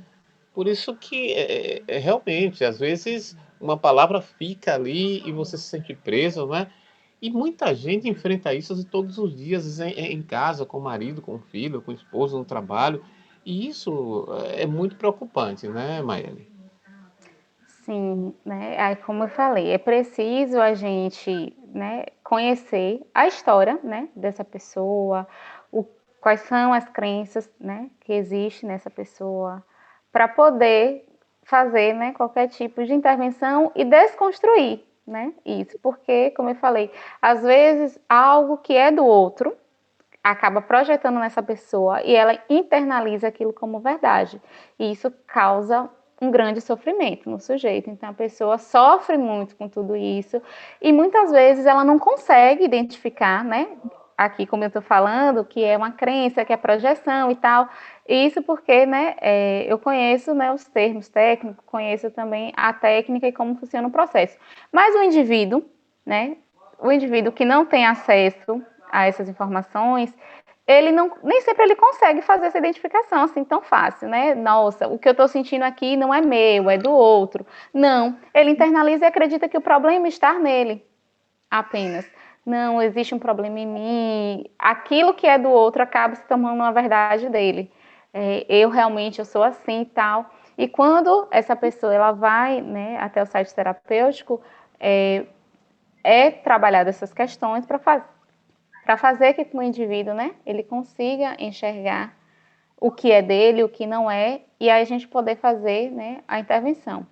Por isso que realmente, às vezes, uma palavra fica ali e você se sente preso, né? E muita gente enfrenta isso todos os dias, às vezes em casa, com o marido, com o filho, com o esposo, no trabalho. E isso é muito preocupante, né, Maeli? Sim, né? Aí, como eu falei, é preciso a gente, né, conhecer a história, né, dessa pessoa, o, quais são as crenças, né, que existem nessa pessoa, para poder fazer, né, qualquer tipo de intervenção e desconstruir, né, isso. Porque, como eu falei, às vezes algo que é do outro acaba projetando nessa pessoa e ela internaliza aquilo como verdade. E isso causa um grande sofrimento no sujeito. Então a pessoa sofre muito com tudo isso e muitas vezes ela não consegue identificar, né? Aqui, como eu estou falando, que é uma crença, que é projeção e tal. Isso porque, né, eu conheço, né, os termos técnicos, conheço também a técnica e como funciona o processo. Mas o indivíduo, né, o indivíduo que não tem acesso a essas informações, ele não, nem sempre ele consegue fazer essa identificação assim tão fácil, né? Nossa, o que eu estou sentindo aqui não é meu, é do outro. Não, ele internaliza e acredita que o problema está nele apenas. Não, existe um problema em mim. Aquilo que é do outro acaba se tornando uma verdade dele. Eu sou assim e tal. E quando essa pessoa ela vai, né, até o site terapêutico, trabalhar essas questões para fazer que o indivíduo, né, ele consiga enxergar o que é dele, o que não é, e aí a gente poder fazer, né, a intervenção.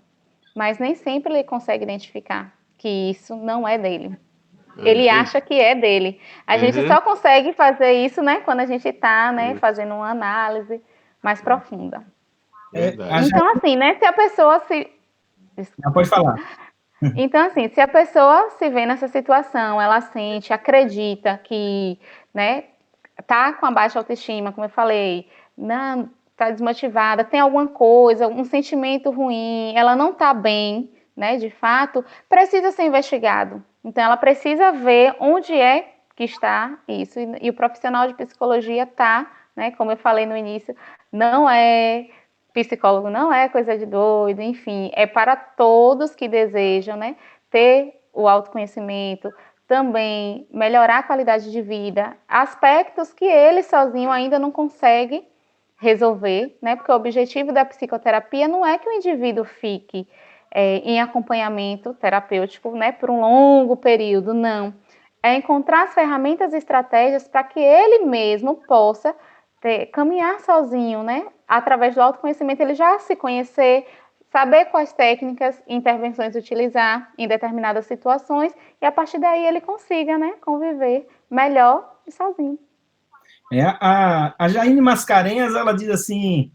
Mas nem sempre ele consegue identificar que isso não é dele. Ele acha que é dele. A gente só consegue fazer isso, né, quando a gente está, né, fazendo uma análise mais profunda. Então, assim, né, se a pessoa se... Não, pode falar. Então, assim, se a pessoa se vê nessa situação, ela sente, acredita que, né, tá com a baixa autoestima, como eu falei, não, tá desmotivada, tem alguma coisa, um sentimento ruim, ela não tá bem, né, de fato, precisa ser investigado. Então, ela precisa ver onde é que está isso. E o profissional de psicologia tá, né, como eu falei no início, não é psicólogo, não é coisa de doido, enfim, é para todos que desejam, né, ter o autoconhecimento, também melhorar a qualidade de vida, aspectos que ele sozinho ainda não consegue resolver, né? Porque o objetivo da psicoterapia não é que o indivíduo fique em acompanhamento terapêutico, né, por um longo período, não. É encontrar as ferramentas e estratégias para que ele mesmo possa caminhar sozinho, né? Através do autoconhecimento, ele já se conhecer, saber quais técnicas e intervenções utilizar em determinadas situações e a partir daí ele consiga, né, conviver melhor e sozinho. A Jaine Mascarenhas, ela diz assim,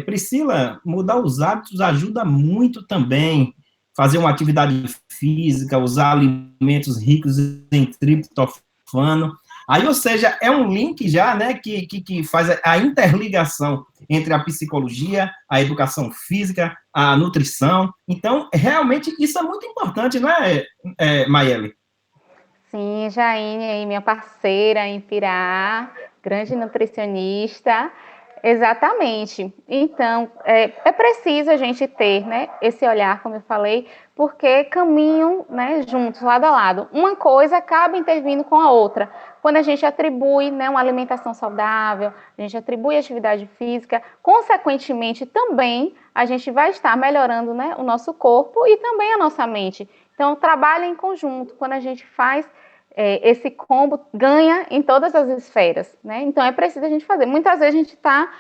Priscila, mudar os hábitos ajuda muito também, fazer uma atividade física, usar alimentos ricos em triptofano. Aí, ou seja, é um link já, né, que faz a interligação entre a psicologia, a educação física, a nutrição. Então, realmente, isso é muito importante, não é, Maiele? Sim, Jaine, aí, minha parceira em Pirá, grande nutricionista. Exatamente. Então, é preciso a gente ter, né, esse olhar, como eu falei, porque caminham, né, juntos, lado a lado. Uma coisa acaba intervindo com a outra. Quando a gente atribui, né, uma alimentação saudável, a gente atribui atividade física, consequentemente também a gente vai estar melhorando, né, o nosso corpo e também a nossa mente. Então, trabalha em conjunto. Quando a gente faz esse combo, ganha em todas as esferas, né? Então, é preciso a gente fazer. Muitas vezes a gente está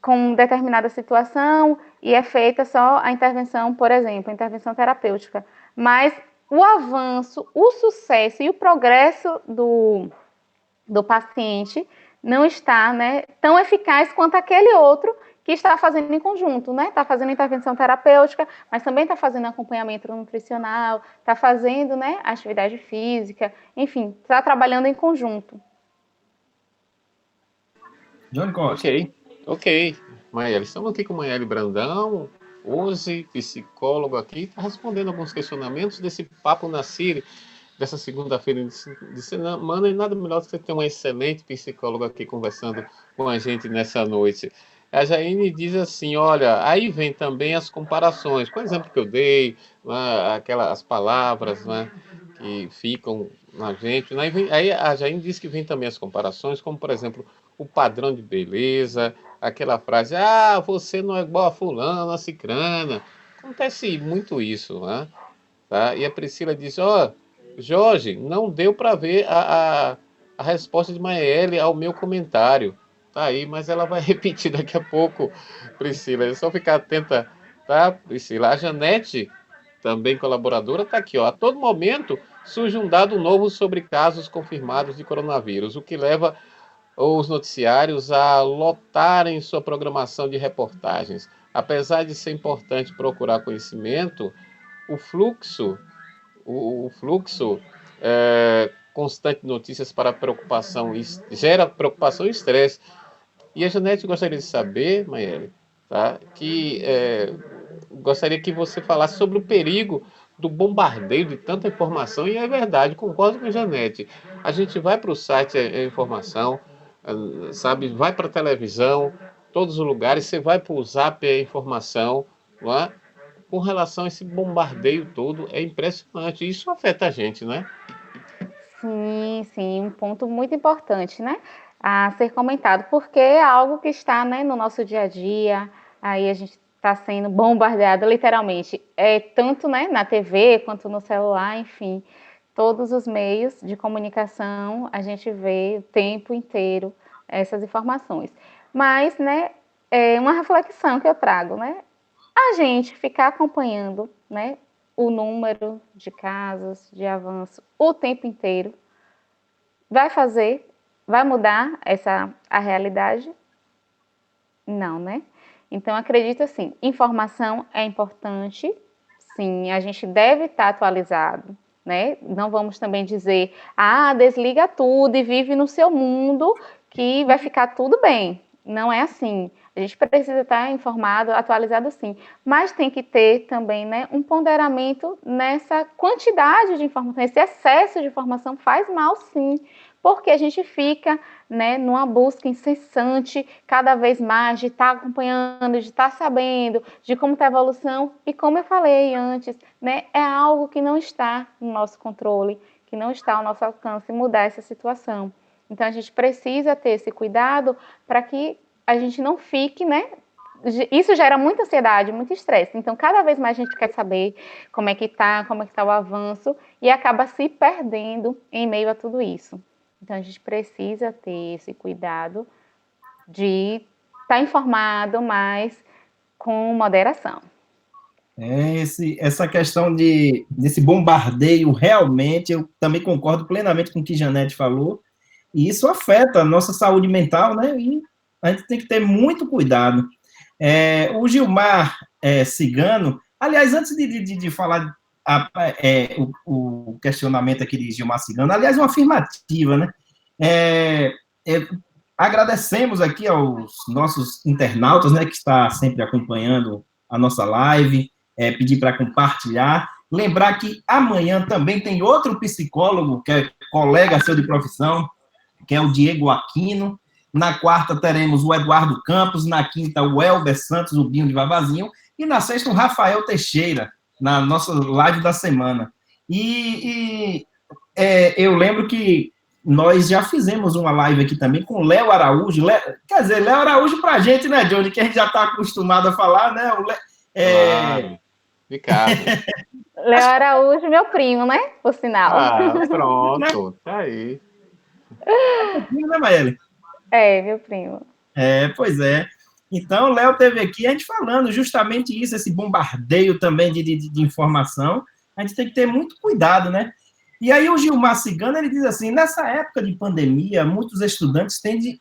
com determinada situação e é feita só a intervenção, por exemplo, a intervenção terapêutica. Mas o avanço, o sucesso e o progresso do paciente não está, né, tão eficaz quanto aquele outro que está fazendo em conjunto, né? Está fazendo intervenção terapêutica, mas também está fazendo acompanhamento nutricional, está fazendo, né, atividade física, enfim, está trabalhando em conjunto. Johnny Costa. Ok. Maiele, estamos aqui com Maiele Brandão, hoje psicólogo aqui, está respondendo alguns questionamentos desse Papo na Cire, dessa segunda-feira de semana, e nada melhor do que ter um excelente psicólogo aqui conversando com a gente nessa noite. A Jaine diz assim, olha, aí vem também as comparações, com o exemplo que eu dei, né, as palavras, né, que ficam na gente, né, aí a Jaine diz que vem também as comparações, como por exemplo, o padrão de beleza, aquela frase, você não é igual a fulana, a cicrana, acontece muito isso, né, tá? E a Priscila diz, Jorge, não deu para ver a resposta de Maiele ao meu comentário. Tá aí, mas ela vai repetir daqui a pouco, Priscila. É só ficar atenta, tá, Priscila? A Janete, também colaboradora, está aqui. A todo momento surge um dado novo sobre casos confirmados de coronavírus, o que leva os noticiários a lotarem sua programação de reportagens. Apesar de ser importante procurar conhecimento, o fluxo constante de notícias para preocupação gera preocupação e estresse. E a Janete gostaria de saber, Maiele, tá, gostaria que você falasse sobre o perigo do bombardeio de tanta informação, e é verdade, concordo com a Janete. A gente vai para o site, a informação, sabe, vai para a televisão, todos os lugares, você vai para o Zap, a informação, não é? Com relação a esse bombardeio todo, é impressionante. Isso afeta a gente, né? Sim, um ponto muito importante, né? A ser comentado, porque é algo que está, né, no nosso dia a dia, aí a gente está sendo bombardeado literalmente, tanto, né, na TV quanto no celular, enfim, todos os meios de comunicação a gente vê o tempo inteiro essas informações. Mas, né, é uma reflexão que eu trago, né? A gente ficar acompanhando, né, o número de casos, de avanço, o tempo inteiro, vai mudar a realidade? Não, né? Então, acredito assim, informação é importante, sim, a gente deve estar atualizado, né? Não vamos também dizer, desliga tudo e vive no seu mundo que vai ficar tudo bem. Não é assim. A gente precisa estar informado, atualizado sim, mas tem que ter também, né, um ponderamento nessa quantidade de informação. Esse excesso de informação faz mal sim, porque a gente fica, né, numa busca incessante, cada vez mais, de estar acompanhando, de estar sabendo de como está a evolução, e como eu falei antes, né, é algo que não está no nosso controle, que não está ao nosso alcance mudar essa situação. Então, a gente precisa ter esse cuidado para que a gente não fique, né? Isso gera muita ansiedade, muito estresse. Então, cada vez mais a gente quer saber como é que está o avanço, e acaba se perdendo em meio a tudo isso. Então, a gente precisa ter esse cuidado de estar informado, mas com moderação. Essa questão desse bombardeio, realmente, eu também concordo plenamente com o que Janete falou, e isso afeta a nossa saúde mental, né? E a gente tem que ter muito cuidado. O Gilmar Cigano, aliás, antes de falar o questionamento aqui de Gilmar Cigano, aliás, uma afirmativa, né? Agradecemos aqui aos nossos internautas, né, que está sempre acompanhando a nossa live, pedir para compartilhar, lembrar que amanhã também tem outro psicólogo, que é colega seu de profissão, que é o Diego Aquino. Na quarta teremos o Eduardo Campos, na quinta o Elber Santos, o Binho de Vavazinho, e na sexta o Rafael Teixeira, na nossa live da semana. Eu lembro que nós já fizemos uma live aqui também com o Léo Araújo. Quer dizer, Léo Araújo pra gente, né, Johnny, que a gente já está acostumado a falar, né? Ricardo. Léo Araújo, meu primo, né? Por sinal. Pronto, tá aí. Né, Maeli? Meu primo. Pois é. Então, o Léo esteve aqui, a gente falando justamente isso, esse bombardeio também de informação. A gente tem que ter muito cuidado, né? E aí o Gilmar Cigano, ele diz assim, nessa época de pandemia, muitos estudantes tendem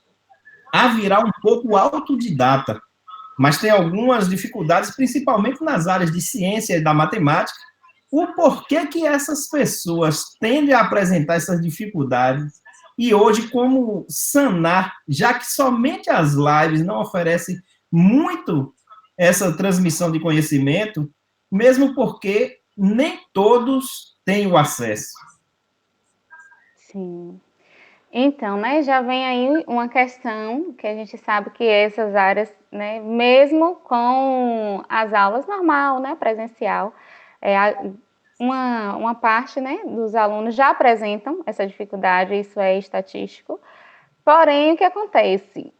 a virar um pouco autodidata, mas tem algumas dificuldades, principalmente nas áreas de ciência e da matemática. O porquê que essas pessoas tendem a apresentar essas dificuldades e hoje como sanar, já que somente as lives não oferecem muito essa transmissão de conhecimento, mesmo porque nem todos têm o acesso. Sim. Então, né, já vem aí uma questão que a gente sabe que essas áreas, né, mesmo com as aulas normal, né, presencial, uma parte, né, dos alunos já apresentam essa dificuldade, isso é estatístico. Porém, o que acontece?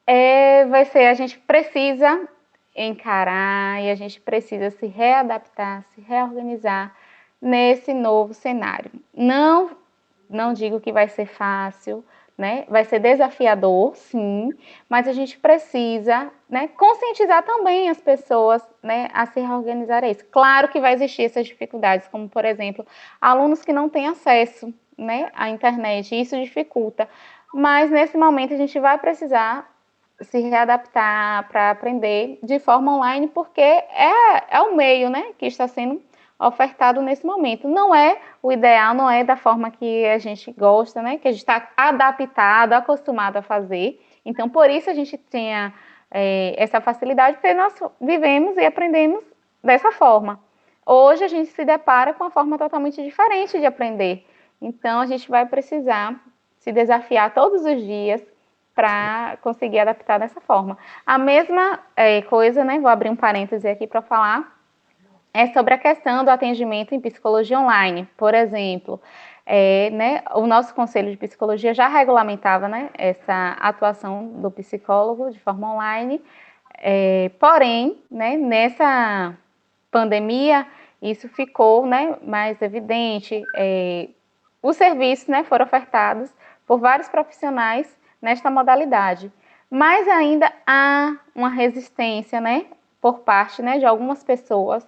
A gente precisa encarar e a gente precisa se readaptar, se reorganizar nesse novo cenário. Não digo que vai ser fácil, né? Vai ser desafiador, sim, mas a gente precisa, né, conscientizar também as pessoas, né, a se reorganizar a isso. Claro que vai existir essas dificuldades, como, por exemplo, alunos que não têm acesso, né, à internet, e isso dificulta. Mas, nesse momento, a gente vai precisar se readaptar para aprender de forma online, porque é o meio, né, que está sendo ofertado nesse momento. Não é o ideal, não é da forma que a gente gosta, né, que a gente está adaptado, acostumado a fazer. Então, por isso a gente tinha essa facilidade, porque nós vivemos e aprendemos dessa forma. Hoje a gente se depara com uma forma totalmente diferente de aprender. Então, a gente vai precisar se desafiar todos os dias para conseguir adaptar dessa forma. A mesma coisa, né, vou abrir um parêntese aqui para falar, é sobre a questão do atendimento em psicologia online. Por exemplo, né, o nosso Conselho de Psicologia já regulamentava, né, essa atuação do psicólogo de forma online, porém, né, nessa pandemia, isso ficou, né, mais evidente. Os serviços, né, foram ofertados por vários profissionais nesta modalidade, mas ainda há uma resistência, né, por parte, né, de algumas pessoas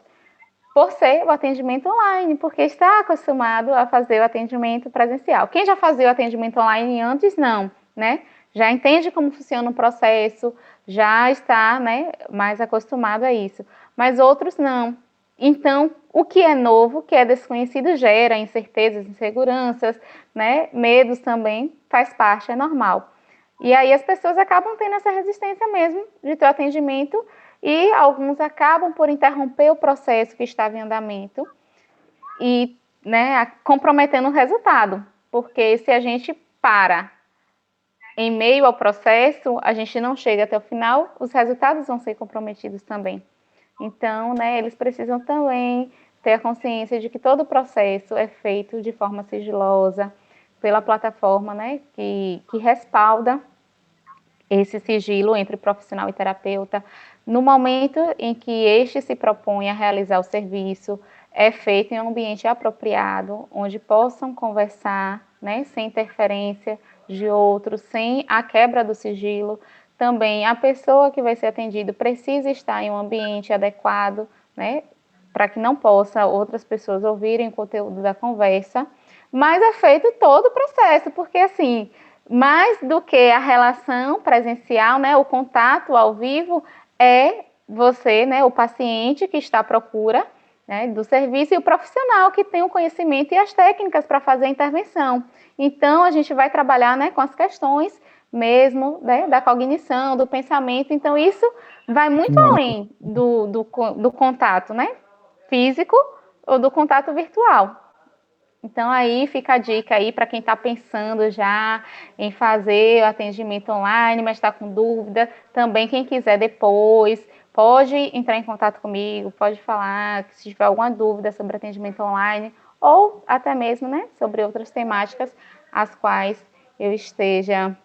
por ser o atendimento online, porque está acostumado a fazer o atendimento presencial. Quem já fazia o atendimento online antes, não, né? Já entende como funciona o processo, já está, né, mais acostumado a isso. Mas outros não. Então, o que é novo, o que é desconhecido, gera incertezas, inseguranças, né? Medos também, faz parte, é normal. E aí as pessoas acabam tendo essa resistência mesmo de ter o atendimento e alguns acabam por interromper o processo que estava em andamento e, né, comprometendo o resultado, porque se a gente para em meio ao processo, a gente não chega até o final, os resultados vão ser comprometidos também. Então, né, eles precisam também ter a consciência de que todo o processo é feito de forma sigilosa pela plataforma, né, que respalda esse sigilo entre profissional e terapeuta. No momento em que este se propõe a realizar o serviço, é feito em um ambiente apropriado, onde possam conversar, né, sem interferência de outros, sem a quebra do sigilo. Também a pessoa que vai ser atendida precisa estar em um ambiente adequado, né, para que não possa outras pessoas ouvirem o conteúdo da conversa. Mas é feito todo o processo, porque assim, mais do que a relação presencial, né, o contato ao vivo, é você, né, o paciente que está à procura, né, do serviço e o profissional que tem o conhecimento e as técnicas para fazer a intervenção. Então, a gente vai trabalhar, né, com as questões mesmo, né, da cognição, do pensamento. Então, isso vai muito além do contato, né, físico ou do contato virtual. Então, aí fica a dica aí para quem está pensando já em fazer o atendimento online, mas está com dúvida. Também, quem quiser depois, pode entrar em contato comigo, pode falar se tiver alguma dúvida sobre atendimento online ou até mesmo, né, sobre outras temáticas as quais eu esteja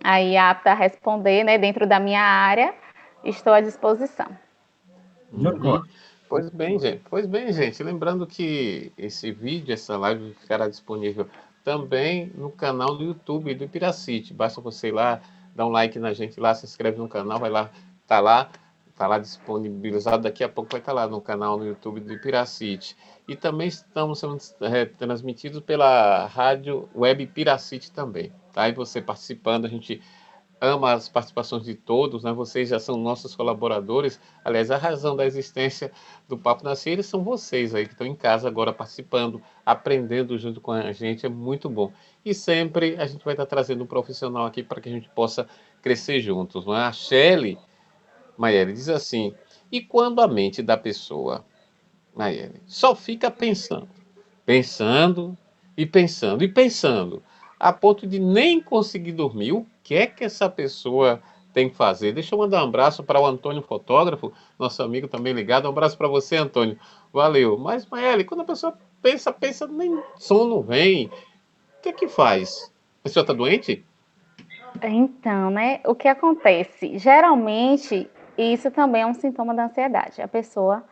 aí apta a responder, né, dentro da minha área, estou à disposição. Uhum. Pois bem, gente. Lembrando que esse vídeo, essa live ficará disponível também no canal do YouTube do Piracite. Basta você ir lá, dar um like na gente lá, se inscreve no canal, vai lá, tá lá disponibilizado. Daqui a pouco vai estar lá no canal no YouTube do Piracite. E também estamos sendo transmitidos pela rádio web Piracite também. Tá? E você participando, a gente ama as participações de todos, né? Vocês já são nossos colaboradores. Aliás, a razão da existência do Papo na Síria são vocês aí que estão em casa agora participando, aprendendo junto com a gente, é muito bom. E sempre a gente vai estar trazendo um profissional aqui para que a gente possa crescer juntos, não é? A Shelley, Maiele, diz assim, e quando a mente da pessoa, Maiele, só fica pensando, pensando e pensando e pensando, a ponto de nem conseguir dormir, o que é que essa pessoa tem que fazer? Deixa eu mandar um abraço para o Antônio Fotógrafo, nosso amigo também ligado. Um abraço para você, Antônio. Valeu. Mas, Maeli, quando a pessoa pensa, nem sono vem. O que é que faz? A pessoa está doente? Então, né, o que acontece? Geralmente, isso também é um sintoma da ansiedade. A pessoa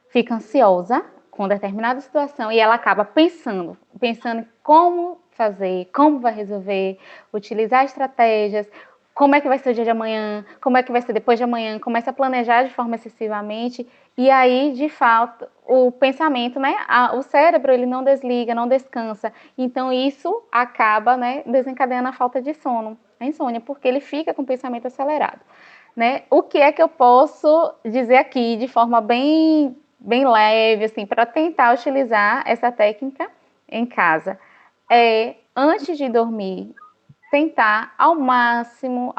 fica ansiosa com determinada situação e ela acaba pensando em como fazer, como vai resolver, utilizar estratégias, como é que vai ser o dia de amanhã, como é que vai ser depois de amanhã, começa a planejar de forma excessivamente e aí, de fato, o pensamento, né, o cérebro, ele não desliga, não descansa, então isso acaba, né, desencadeando a falta de sono, a insônia, porque ele fica com o pensamento acelerado. Né? O que é que eu posso dizer aqui de forma bem leve, assim, para tentar utilizar essa técnica em casa? Antes de dormir, tentar ao máximo,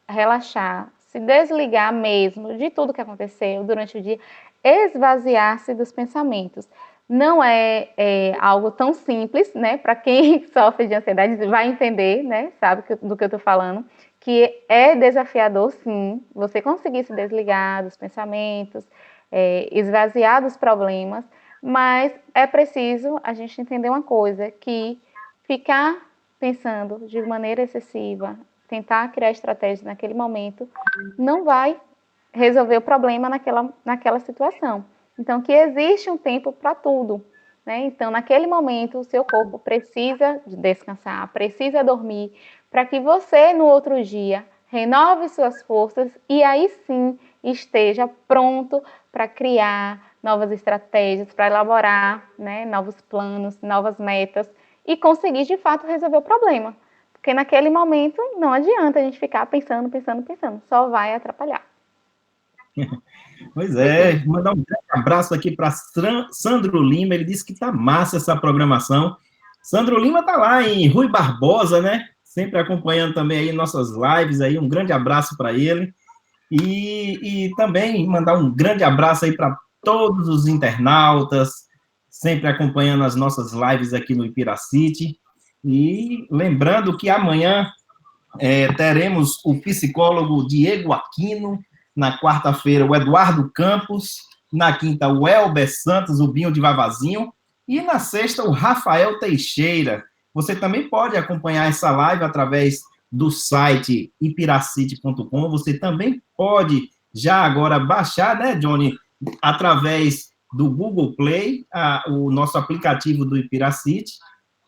relaxar, se desligar mesmo de tudo que aconteceu durante o dia, esvaziar-se dos pensamentos. Não é algo tão simples, né? Para quem sofre de ansiedade vai entender, né? Sabe do que eu estou falando, que é desafiador, sim, você conseguir se desligar dos pensamentos, esvaziar dos problemas, mas é preciso a gente entender uma coisa, que ficar pensando de maneira excessiva, tentar criar estratégias naquele momento, não vai resolver o problema naquela situação. Então, que existe um tempo para tudo. Né? Então, naquele momento, o seu corpo precisa descansar, precisa dormir, para que você, no outro dia, renove suas forças e aí sim esteja pronto para criar novas estratégias, para elaborar, né, novos planos, novas metas e conseguir, de fato, resolver o problema. Porque naquele momento não adianta a gente ficar pensando, só vai atrapalhar. Pois é, mandar um grande abraço aqui para Sandro Lima, ele disse que tá massa essa programação. Sandro Lima tá lá em Rui Barbosa, né? Sempre acompanhando também aí nossas lives aí, um grande abraço para ele. E também mandar um grande abraço aí para todos os internautas, sempre acompanhando as nossas lives aqui no Ipiracity. E lembrando que amanhã teremos o psicólogo Diego Aquino, na quarta-feira o Eduardo Campos, na quinta o Elber Santos, o Binho de Vavazinho, e na sexta o Rafael Teixeira. Você também pode acompanhar essa live através do site ipiracity.com, você também pode já agora baixar, né, Johnny, através do Google Play, o nosso aplicativo do Ipiracity,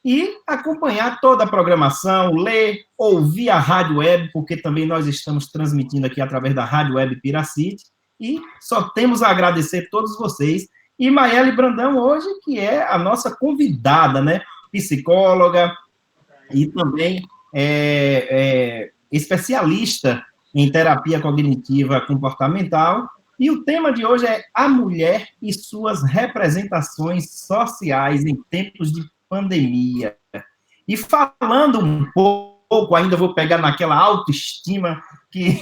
e acompanhar toda a programação, ler, ouvir a Rádio Web, porque também nós estamos transmitindo aqui através da Rádio Web Piracity, e só temos a agradecer a todos vocês. E Maiele Brandão hoje, que é a nossa convidada, né? Psicóloga e também especialista em terapia cognitiva comportamental. E o tema de hoje é a mulher e suas representações sociais em tempos de pandemia. E falando um pouco, ainda vou pegar naquela autoestima, que,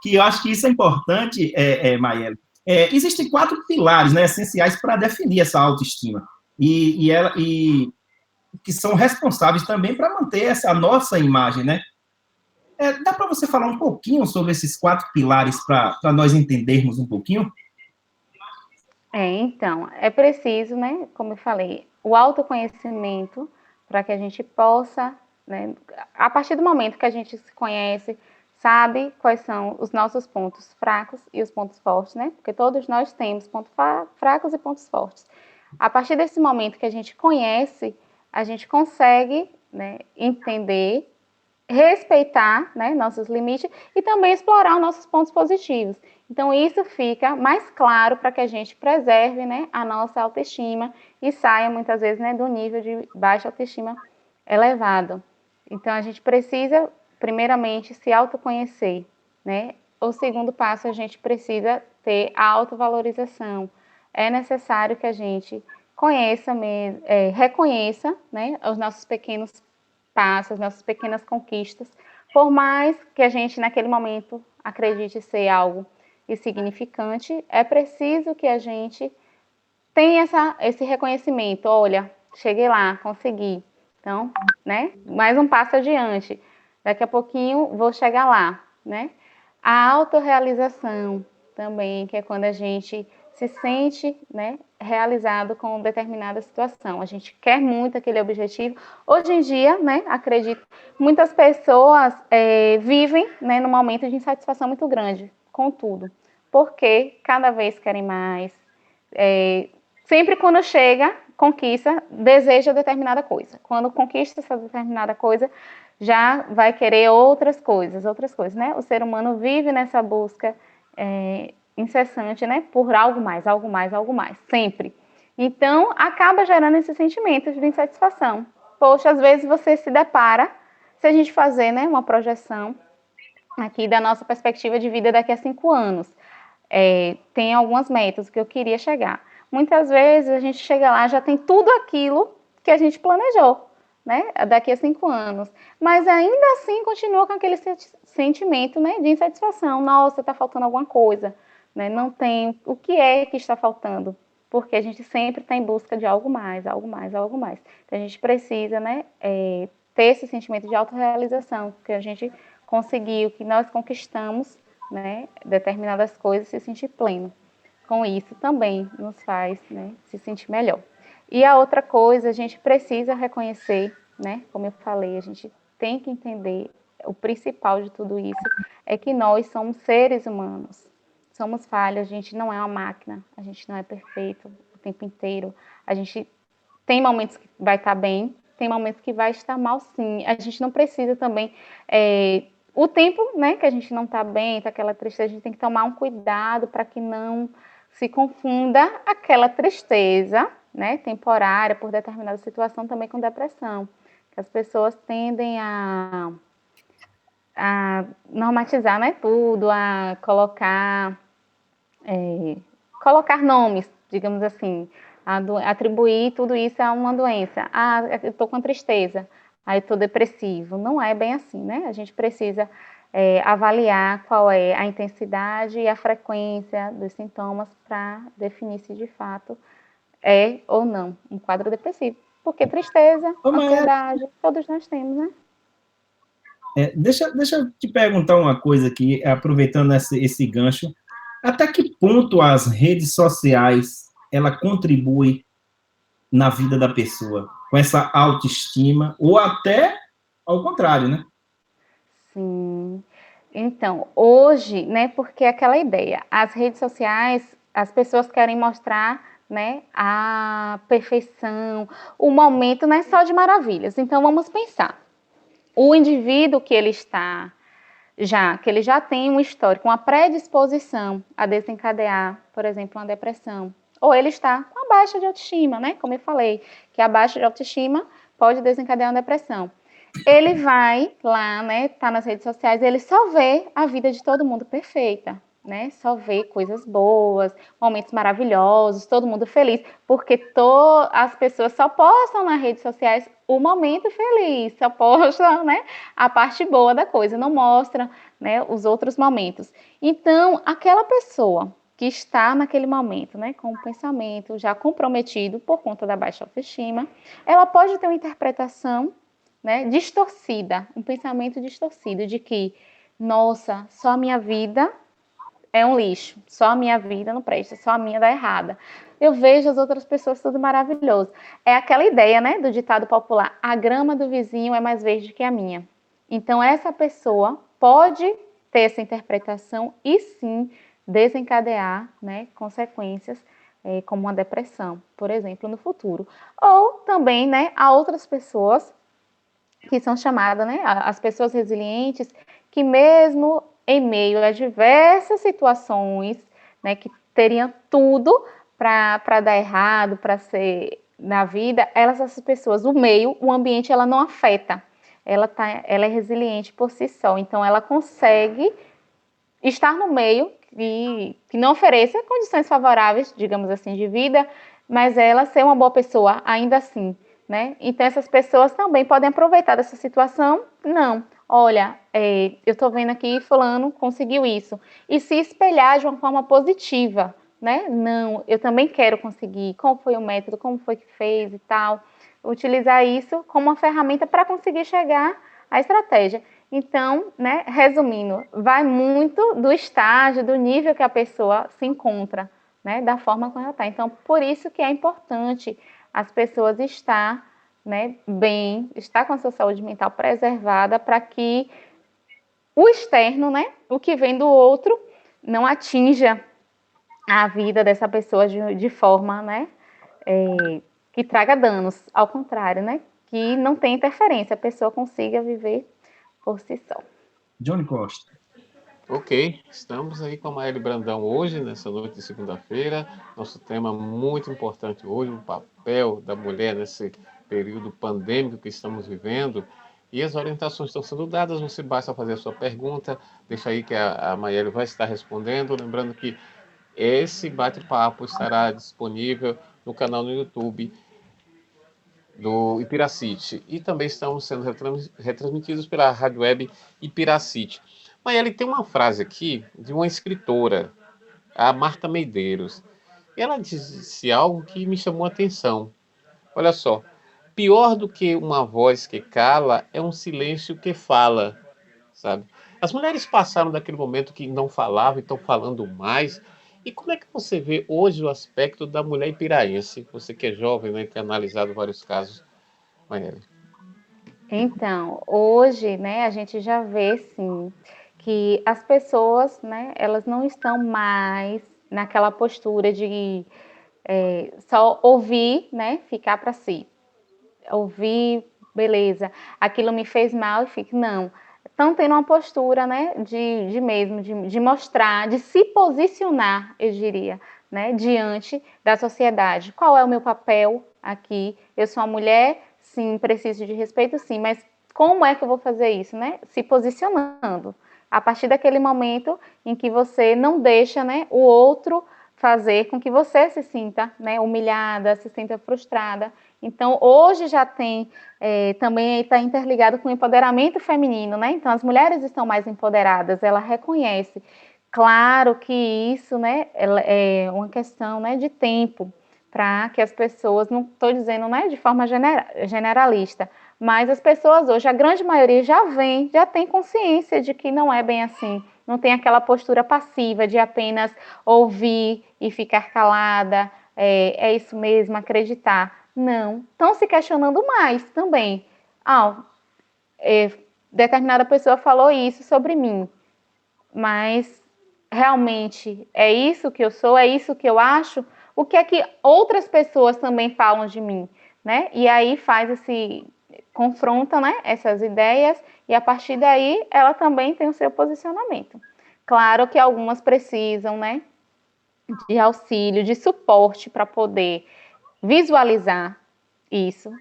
que eu acho que isso é importante, Maiele. Existem 4 pilares, né, essenciais para definir essa autoestima. E que são responsáveis também para manter essa nossa imagem, né? Dá para você falar um pouquinho sobre esses 4 pilares para nós entendermos um pouquinho? Então, é preciso, né, como eu falei, o autoconhecimento para que a gente possa, né, a partir do momento que a gente se conhece, sabe quais são os nossos pontos fracos e os pontos fortes, né? Porque todos nós temos pontos fracos e pontos fortes. A partir desse momento que a gente conhece, a gente consegue, né, entender, respeitar, né, nossos limites e também explorar os nossos pontos positivos. Então, isso fica mais claro para que a gente preserve, né, a nossa autoestima e saia, muitas vezes, né, do nível de baixa autoestima elevado. Então, a gente precisa primeiramente, se autoconhecer, né? O segundo passo, a gente precisa ter a autovalorização. É necessário que a gente reconheça, né, os nossos pequenos passos, as nossas pequenas conquistas, por mais que a gente, naquele momento, acredite ser algo insignificante, é preciso que a gente tenha esse reconhecimento. Olha, cheguei lá, consegui. Então, né, mais um passo adiante. Daqui a pouquinho vou chegar lá, né? A autorrealização também, que é quando a gente se sente, né, realizado com determinada situação. A gente quer muito aquele objetivo. Hoje em dia, né, acredito, muitas pessoas vivem, né, num momento de insatisfação muito grande com tudo, porque cada vez querem mais. Sempre quando chega, conquista, deseja determinada coisa. Quando conquista essa determinada coisa, já vai querer outras coisas, né? O ser humano vive nessa busca incessante, né? Por algo mais, algo mais, algo mais, sempre. Então, acaba gerando esses sentimentos de insatisfação. Poxa, às vezes você se depara, se a gente fazer, né, uma projeção aqui da nossa perspectiva de vida daqui a 5 anos, tem algumas metas que eu queria chegar. Muitas vezes a gente chega lá, já tem tudo aquilo que a gente planejou, né, daqui a 5 anos, mas ainda assim continua com aquele sentimento, né, de insatisfação. Nossa, está faltando alguma coisa, né, não tem, o que é que está faltando? Porque a gente sempre está em busca de algo mais, algo mais, algo mais. Então a gente precisa, né, ter esse sentimento de autorrealização, que a gente conseguiu, que nós conquistamos, né, determinadas coisas, se sentir pleno. Com isso também nos faz, né, se sentir melhor. E a outra coisa, a gente precisa reconhecer, né, como eu falei, a gente tem que entender, o principal de tudo isso é que nós somos seres humanos, somos falhos, a gente não é uma máquina, a gente não é perfeito o tempo inteiro, a gente tem momentos que vai estar bem, tem momentos que vai estar mal, sim. A gente não precisa também o tempo, né, que a gente não está bem, tá aquela tristeza, a gente tem que tomar um cuidado para que não se confunda aquela tristeza, né, temporária por determinada situação também com depressão. Que as pessoas tendem a normatizar, né, tudo, a colocar nomes, digamos assim, atribuir tudo isso a uma doença. Ah, eu estou com tristeza, aí estou depressivo. Não é bem assim, né? A gente precisa avaliar qual é a intensidade e a frequência dos sintomas para definir se de fato é ou não um quadro depressivo. Porque tristeza, ansiedade, todos nós temos, né? Deixa eu te perguntar uma coisa aqui, aproveitando esse gancho. Até que ponto as redes sociais ela contribui na vida da pessoa, com essa autoestima, ou até ao contrário, né? Sim. Então, hoje, né, porque é aquela ideia, as redes sociais, as pessoas querem mostrar, né, a perfeição, o momento não é só de maravilhas. Então, vamos pensar. O indivíduo que ele está que ele já tem um histórico, uma predisposição a desencadear, por exemplo, uma depressão, ou ele está com a baixa de autoestima, né? Como eu falei, que a baixa de autoestima pode desencadear uma depressão. Ele vai lá, né? Tá nas redes sociais, ele só vê a vida de todo mundo perfeita, né? Só vê coisas boas, momentos maravilhosos, todo mundo feliz, porque as pessoas só postam nas redes sociais o momento feliz, só postam, né, a parte boa da coisa, não mostram, né, os outros momentos. Então, aquela pessoa que está naquele momento, né, com o pensamento já comprometido por conta da baixa autoestima, ela pode ter uma interpretação, né, distorcida, um pensamento distorcido de que, nossa, só a minha vida é um lixo, só a minha vida não presta, só a minha dá errada. Eu vejo as outras pessoas tudo maravilhoso. É aquela ideia, né, do ditado popular, a grama do vizinho é mais verde que a minha. Então, essa pessoa pode ter essa interpretação e sim desencadear, né, consequências como uma depressão, por exemplo, no futuro. Ou também, né, há outras pessoas que são chamadas, né, as pessoas resilientes, que mesmo em meio a diversas situações, né, que teriam tudo para dar errado, para ser na vida, essas pessoas, o meio, o ambiente, ela não afeta. ela é resiliente por si só. Então, ela consegue estar no meio que não ofereça condições favoráveis, digamos assim, de vida, mas ela ser uma boa pessoa ainda assim, né? Então, essas pessoas também podem aproveitar dessa situação. Não, olha, eu estou vendo aqui fulano conseguiu isso. E se espelhar de uma forma positiva, né? Não, eu também quero conseguir. Como foi o método, como foi que fez e tal. Utilizar isso como uma ferramenta para conseguir chegar à estratégia. Então, né, resumindo, vai muito do estágio, do nível que a pessoa se encontra, né, da forma como ela está. Então, por isso que é importante as pessoas estar, né, bem, estar com a sua saúde mental preservada para que o externo, né, o que vem do outro, não atinja a vida dessa pessoa de forma, né, que traga danos. Ao contrário, né, que não tenha interferência, a pessoa consiga viver por si só. Johnny Costa. Ok, estamos aí com a Maíra Brandão hoje, nessa noite de segunda-feira. Nosso tema muito importante hoje, o papel da mulher nesse período pandêmico que estamos vivendo. E as orientações estão sendo dadas, você basta fazer a sua pergunta, deixa aí que a Maíra vai estar respondendo. Lembrando que esse bate-papo estará disponível no canal no YouTube do Ipiracite. E também estamos sendo retransmitidos pela rádio web Ipiracite. Mas ele tem uma frase aqui de uma escritora, a Marta Medeiros. Ela disse algo que me chamou a atenção. Olha só, pior do que uma voz que cala é um silêncio que fala, sabe? As mulheres passaram daquele momento que não falavam e estão falando mais. E como é que você vê hoje o aspecto da mulher ipiraense? Você que é jovem, né, tem analisado vários casos, Maíra. Então, hoje, né, a gente já vê, sim, que as pessoas, né, elas não estão mais naquela postura de só ouvir, né, ficar para si. Ouvir, beleza, aquilo me fez mal e fica, não. Estão tendo uma postura, né, de mostrar, de se posicionar, eu diria, né, diante da sociedade. Qual é o meu papel aqui? Eu sou uma mulher, sim, preciso de respeito, sim, mas como é que eu vou fazer isso, né? Se posicionando. A partir daquele momento em que você não deixa, né, o outro fazer com que você se sinta, né, humilhada, se sinta frustrada. Então, hoje já tem, também está interligado com o empoderamento feminino, né? Então, as mulheres estão mais empoderadas, ela reconhece. Claro que isso, né, é uma questão, né, de tempo, para que as pessoas, não estou dizendo, né, de forma generalista, mas as pessoas hoje, a grande maioria já tem consciência de que não é bem assim, não tem aquela postura passiva de apenas ouvir e ficar calada, é isso mesmo, acreditar. Não, estão se questionando mais também. Determinada pessoa falou isso sobre mim, mas realmente é isso que eu sou, é isso que eu acho? O que é que outras pessoas também falam de mim, né? E aí confronta, né, essas ideias e a partir daí ela também tem o seu posicionamento. Claro que algumas precisam, né, de auxílio, de suporte para poder visualizar isso,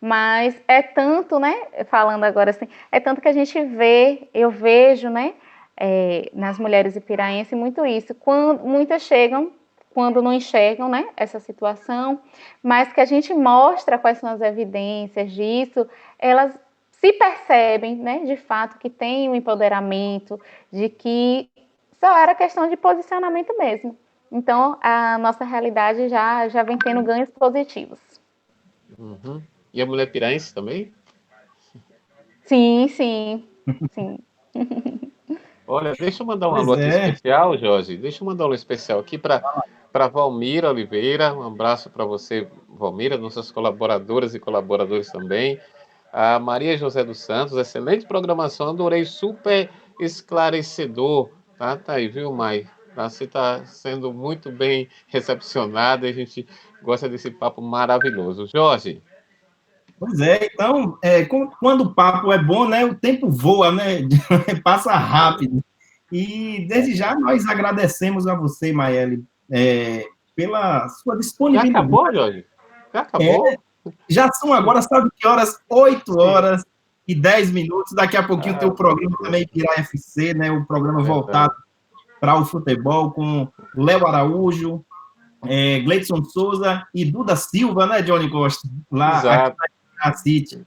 mas é tanto, né, falando agora assim, é tanto que a gente eu vejo, né, nas mulheres ipiraenses muito isso, muitas chegam, quando não enxergam, né, essa situação, mas que a gente mostra quais são as evidências disso, elas se percebem, né, de fato, que tem um empoderamento, de que só era questão de posicionamento mesmo. Então, a nossa realidade já vem tendo ganhos positivos. Uhum. E a mulher piraense também? Sim, sim, sim. Olha, deixa eu mandar um alô Pois aqui é. especial, Jorge. Deixa eu mandar um alô especial aqui para Valmira Oliveira. Um abraço para você, Valmira, nossas colaboradoras e colaboradores também. A Maria José dos Santos, excelente programação, adorei, super esclarecedor. Tá aí, viu, Mai? Você está sendo muito bem recepcionada e a gente gosta desse papo maravilhoso. Jorge. Pois é, então, quando o papo é bom, né, o tempo voa, né, passa rápido. E desde já nós agradecemos a você, Maiele, pela sua Já disponibilidade. acabou, Jorge? Já acabou? Já são agora, sabe que horas? 8 horas. 10 minutos. Daqui a pouquinho tem o programa também Pirá FC, né? O programa voltado para o futebol com Léo Araújo, Gleidson Souza e Duda Silva, né, Johnny Costa? Lá Exato. aqui na City.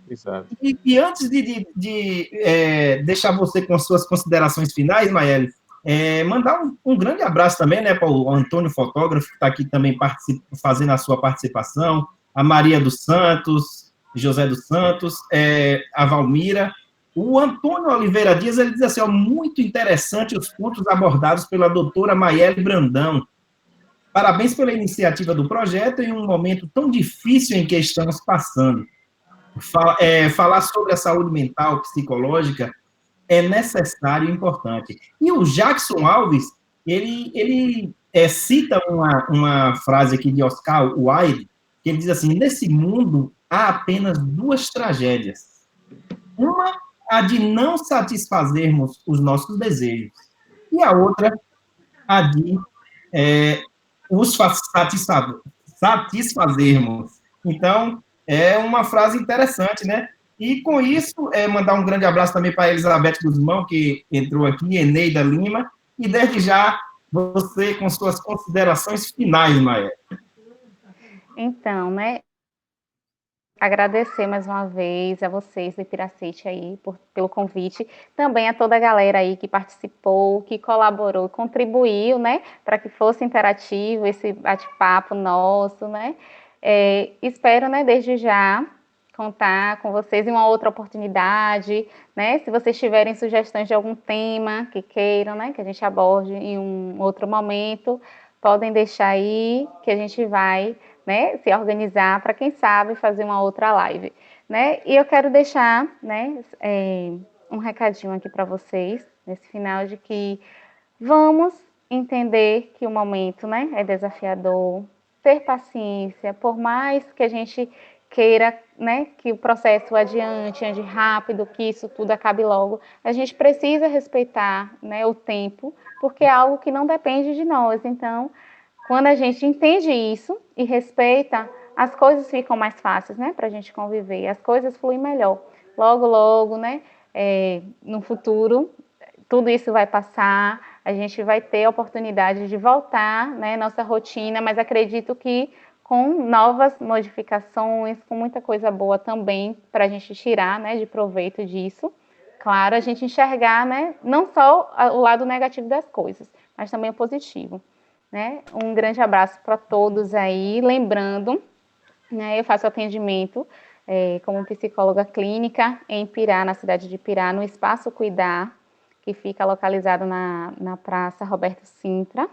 Exato. E antes de deixar você com suas considerações finais, Maiele, mandar um grande abraço também, né, para o Antônio Fotógrafo, que está aqui também fazendo a sua participação, a Maria dos Santos, José dos Santos, a Valmira. O Antônio Oliveira Dias, ele diz assim, muito interessante os pontos abordados pela doutora Maiele Brandão. Parabéns pela iniciativa do projeto em um momento tão difícil em que estamos passando. Falar sobre a saúde mental, psicológica, é necessário e importante. E o Jackson Alves, ele cita uma frase aqui de Oscar Wilde, que ele diz assim, nesse mundo há apenas 2 tragédias. Uma, a de não satisfazermos os nossos desejos. E a outra, a de os satisfazermos. Então, é uma frase interessante, né? E, com isso, mandar um grande abraço também para a Elizabeth Guzmão, que entrou aqui, Eneida Lima, e desde já, você com suas considerações finais, Maia. Então, né? Agradecer mais uma vez a vocês do Piracite aí pelo convite, também a toda a galera aí que participou, que colaborou, contribuiu, né, para que fosse interativo esse bate-papo nosso, né. Espero, né, desde já contar com vocês em uma outra oportunidade, né, se vocês tiverem sugestões de algum tema que queiram, né, que a gente aborde em um outro momento, podem deixar aí que a gente vai, né, se organizar para, quem sabe, fazer uma outra live, né? E eu quero deixar, né, um recadinho aqui para vocês, nesse final, de que vamos entender que o momento, né, é desafiador, ter paciência, por mais que a gente queira, né, que o processo ande rápido, que isso tudo acabe logo, a gente precisa respeitar, né, o tempo, porque é algo que não depende de nós. Então, quando a gente entende isso e respeita, as coisas ficam mais fáceis, né, para a gente conviver, as coisas fluem melhor. Logo, logo, né, no futuro, tudo isso vai passar, a gente vai ter a oportunidade de voltar, né, nossa rotina, mas acredito que com novas modificações, com muita coisa boa também para a gente tirar, né, de proveito disso. Claro, a gente enxergar, né, não só o lado negativo das coisas, mas também o positivo. Né? Um grande abraço para todos aí, lembrando, né, eu faço atendimento como psicóloga clínica em Pirá, na cidade de Pirá, no Espaço Cuidar, que fica localizado na Praça Roberto Sintra,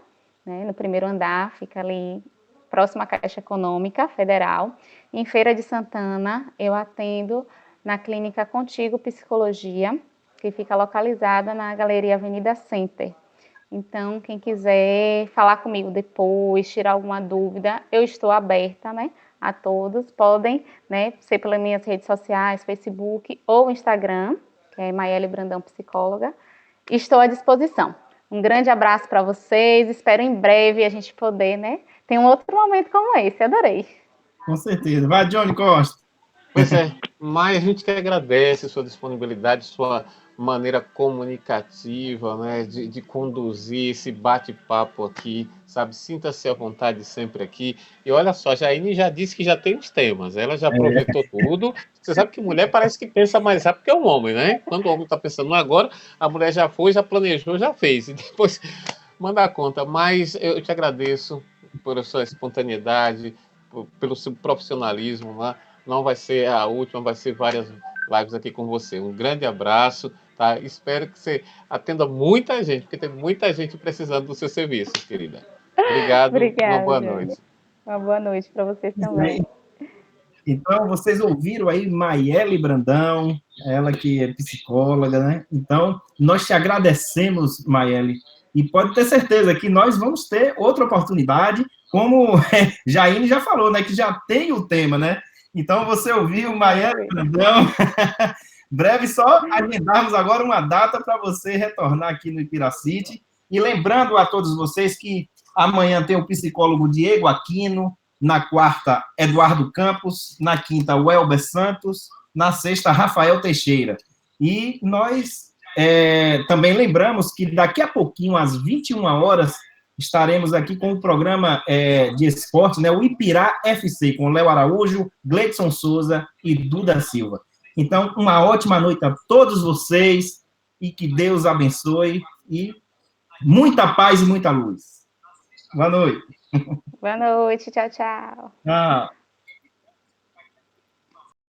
né, no primeiro andar, fica ali próximo à Caixa Econômica Federal. Em Feira de Santana, eu atendo na Clínica Contigo Psicologia, que fica localizada na Galeria Avenida Center. Então, quem quiser falar comigo depois, tirar alguma dúvida, eu estou aberta, né, a todos. Podem, né, ser pelas minhas redes sociais, Facebook ou Instagram, que é Maiele Brandão Psicóloga. Estou à disposição. Um grande abraço para vocês. Espero em breve a gente poder, né, ter um outro momento como esse. Adorei. Com certeza. Vai, Johnny Costa. Pois é, mas a gente que agradece sua disponibilidade, sua maneira comunicativa, né, de conduzir esse bate-papo aqui, sabe? Sinta-se à vontade sempre aqui. E olha só, a Jaine já disse que já tem os temas, ela já aproveitou tudo. Você sabe que mulher parece que pensa mais rápido que um homem, né? Quando o homem está pensando agora, a mulher já foi, já planejou, já fez. E depois manda a conta. Mas eu te agradeço por sua espontaneidade, pelo seu profissionalismo, né? Não vai ser a última, vai ser várias lives aqui com você. Um grande abraço, tá? Espero que você atenda muita gente, porque tem muita gente precisando dos seus serviços, querida. Obrigado. Obrigada, uma boa noite. Uma boa noite para vocês também. Então, vocês ouviram aí Maiele Brandão, ela que é psicóloga, né? Então, nós te agradecemos, Maiele, e pode ter certeza que nós vamos ter outra oportunidade, como Jaine já falou, né? Que já tem o tema, né? Então, você ouviu Maiele Brandão. Breve, só agendarmos agora uma data para você retornar aqui no Piracite. E lembrando a todos vocês que amanhã tem o psicólogo Diego Aquino, na quarta, Eduardo Campos, na quinta, Welber Santos, na sexta, Rafael Teixeira. E nós também lembramos que daqui a pouquinho, às 21 horas, estaremos aqui com o programa de esporte, né, o Ipirá FC, com Léo Araújo, Gleidson Souza e Duda Silva. Então, uma ótima noite a todos vocês e que Deus abençoe e muita paz e muita luz. Boa noite. Boa noite, tchau, tchau. Tchau.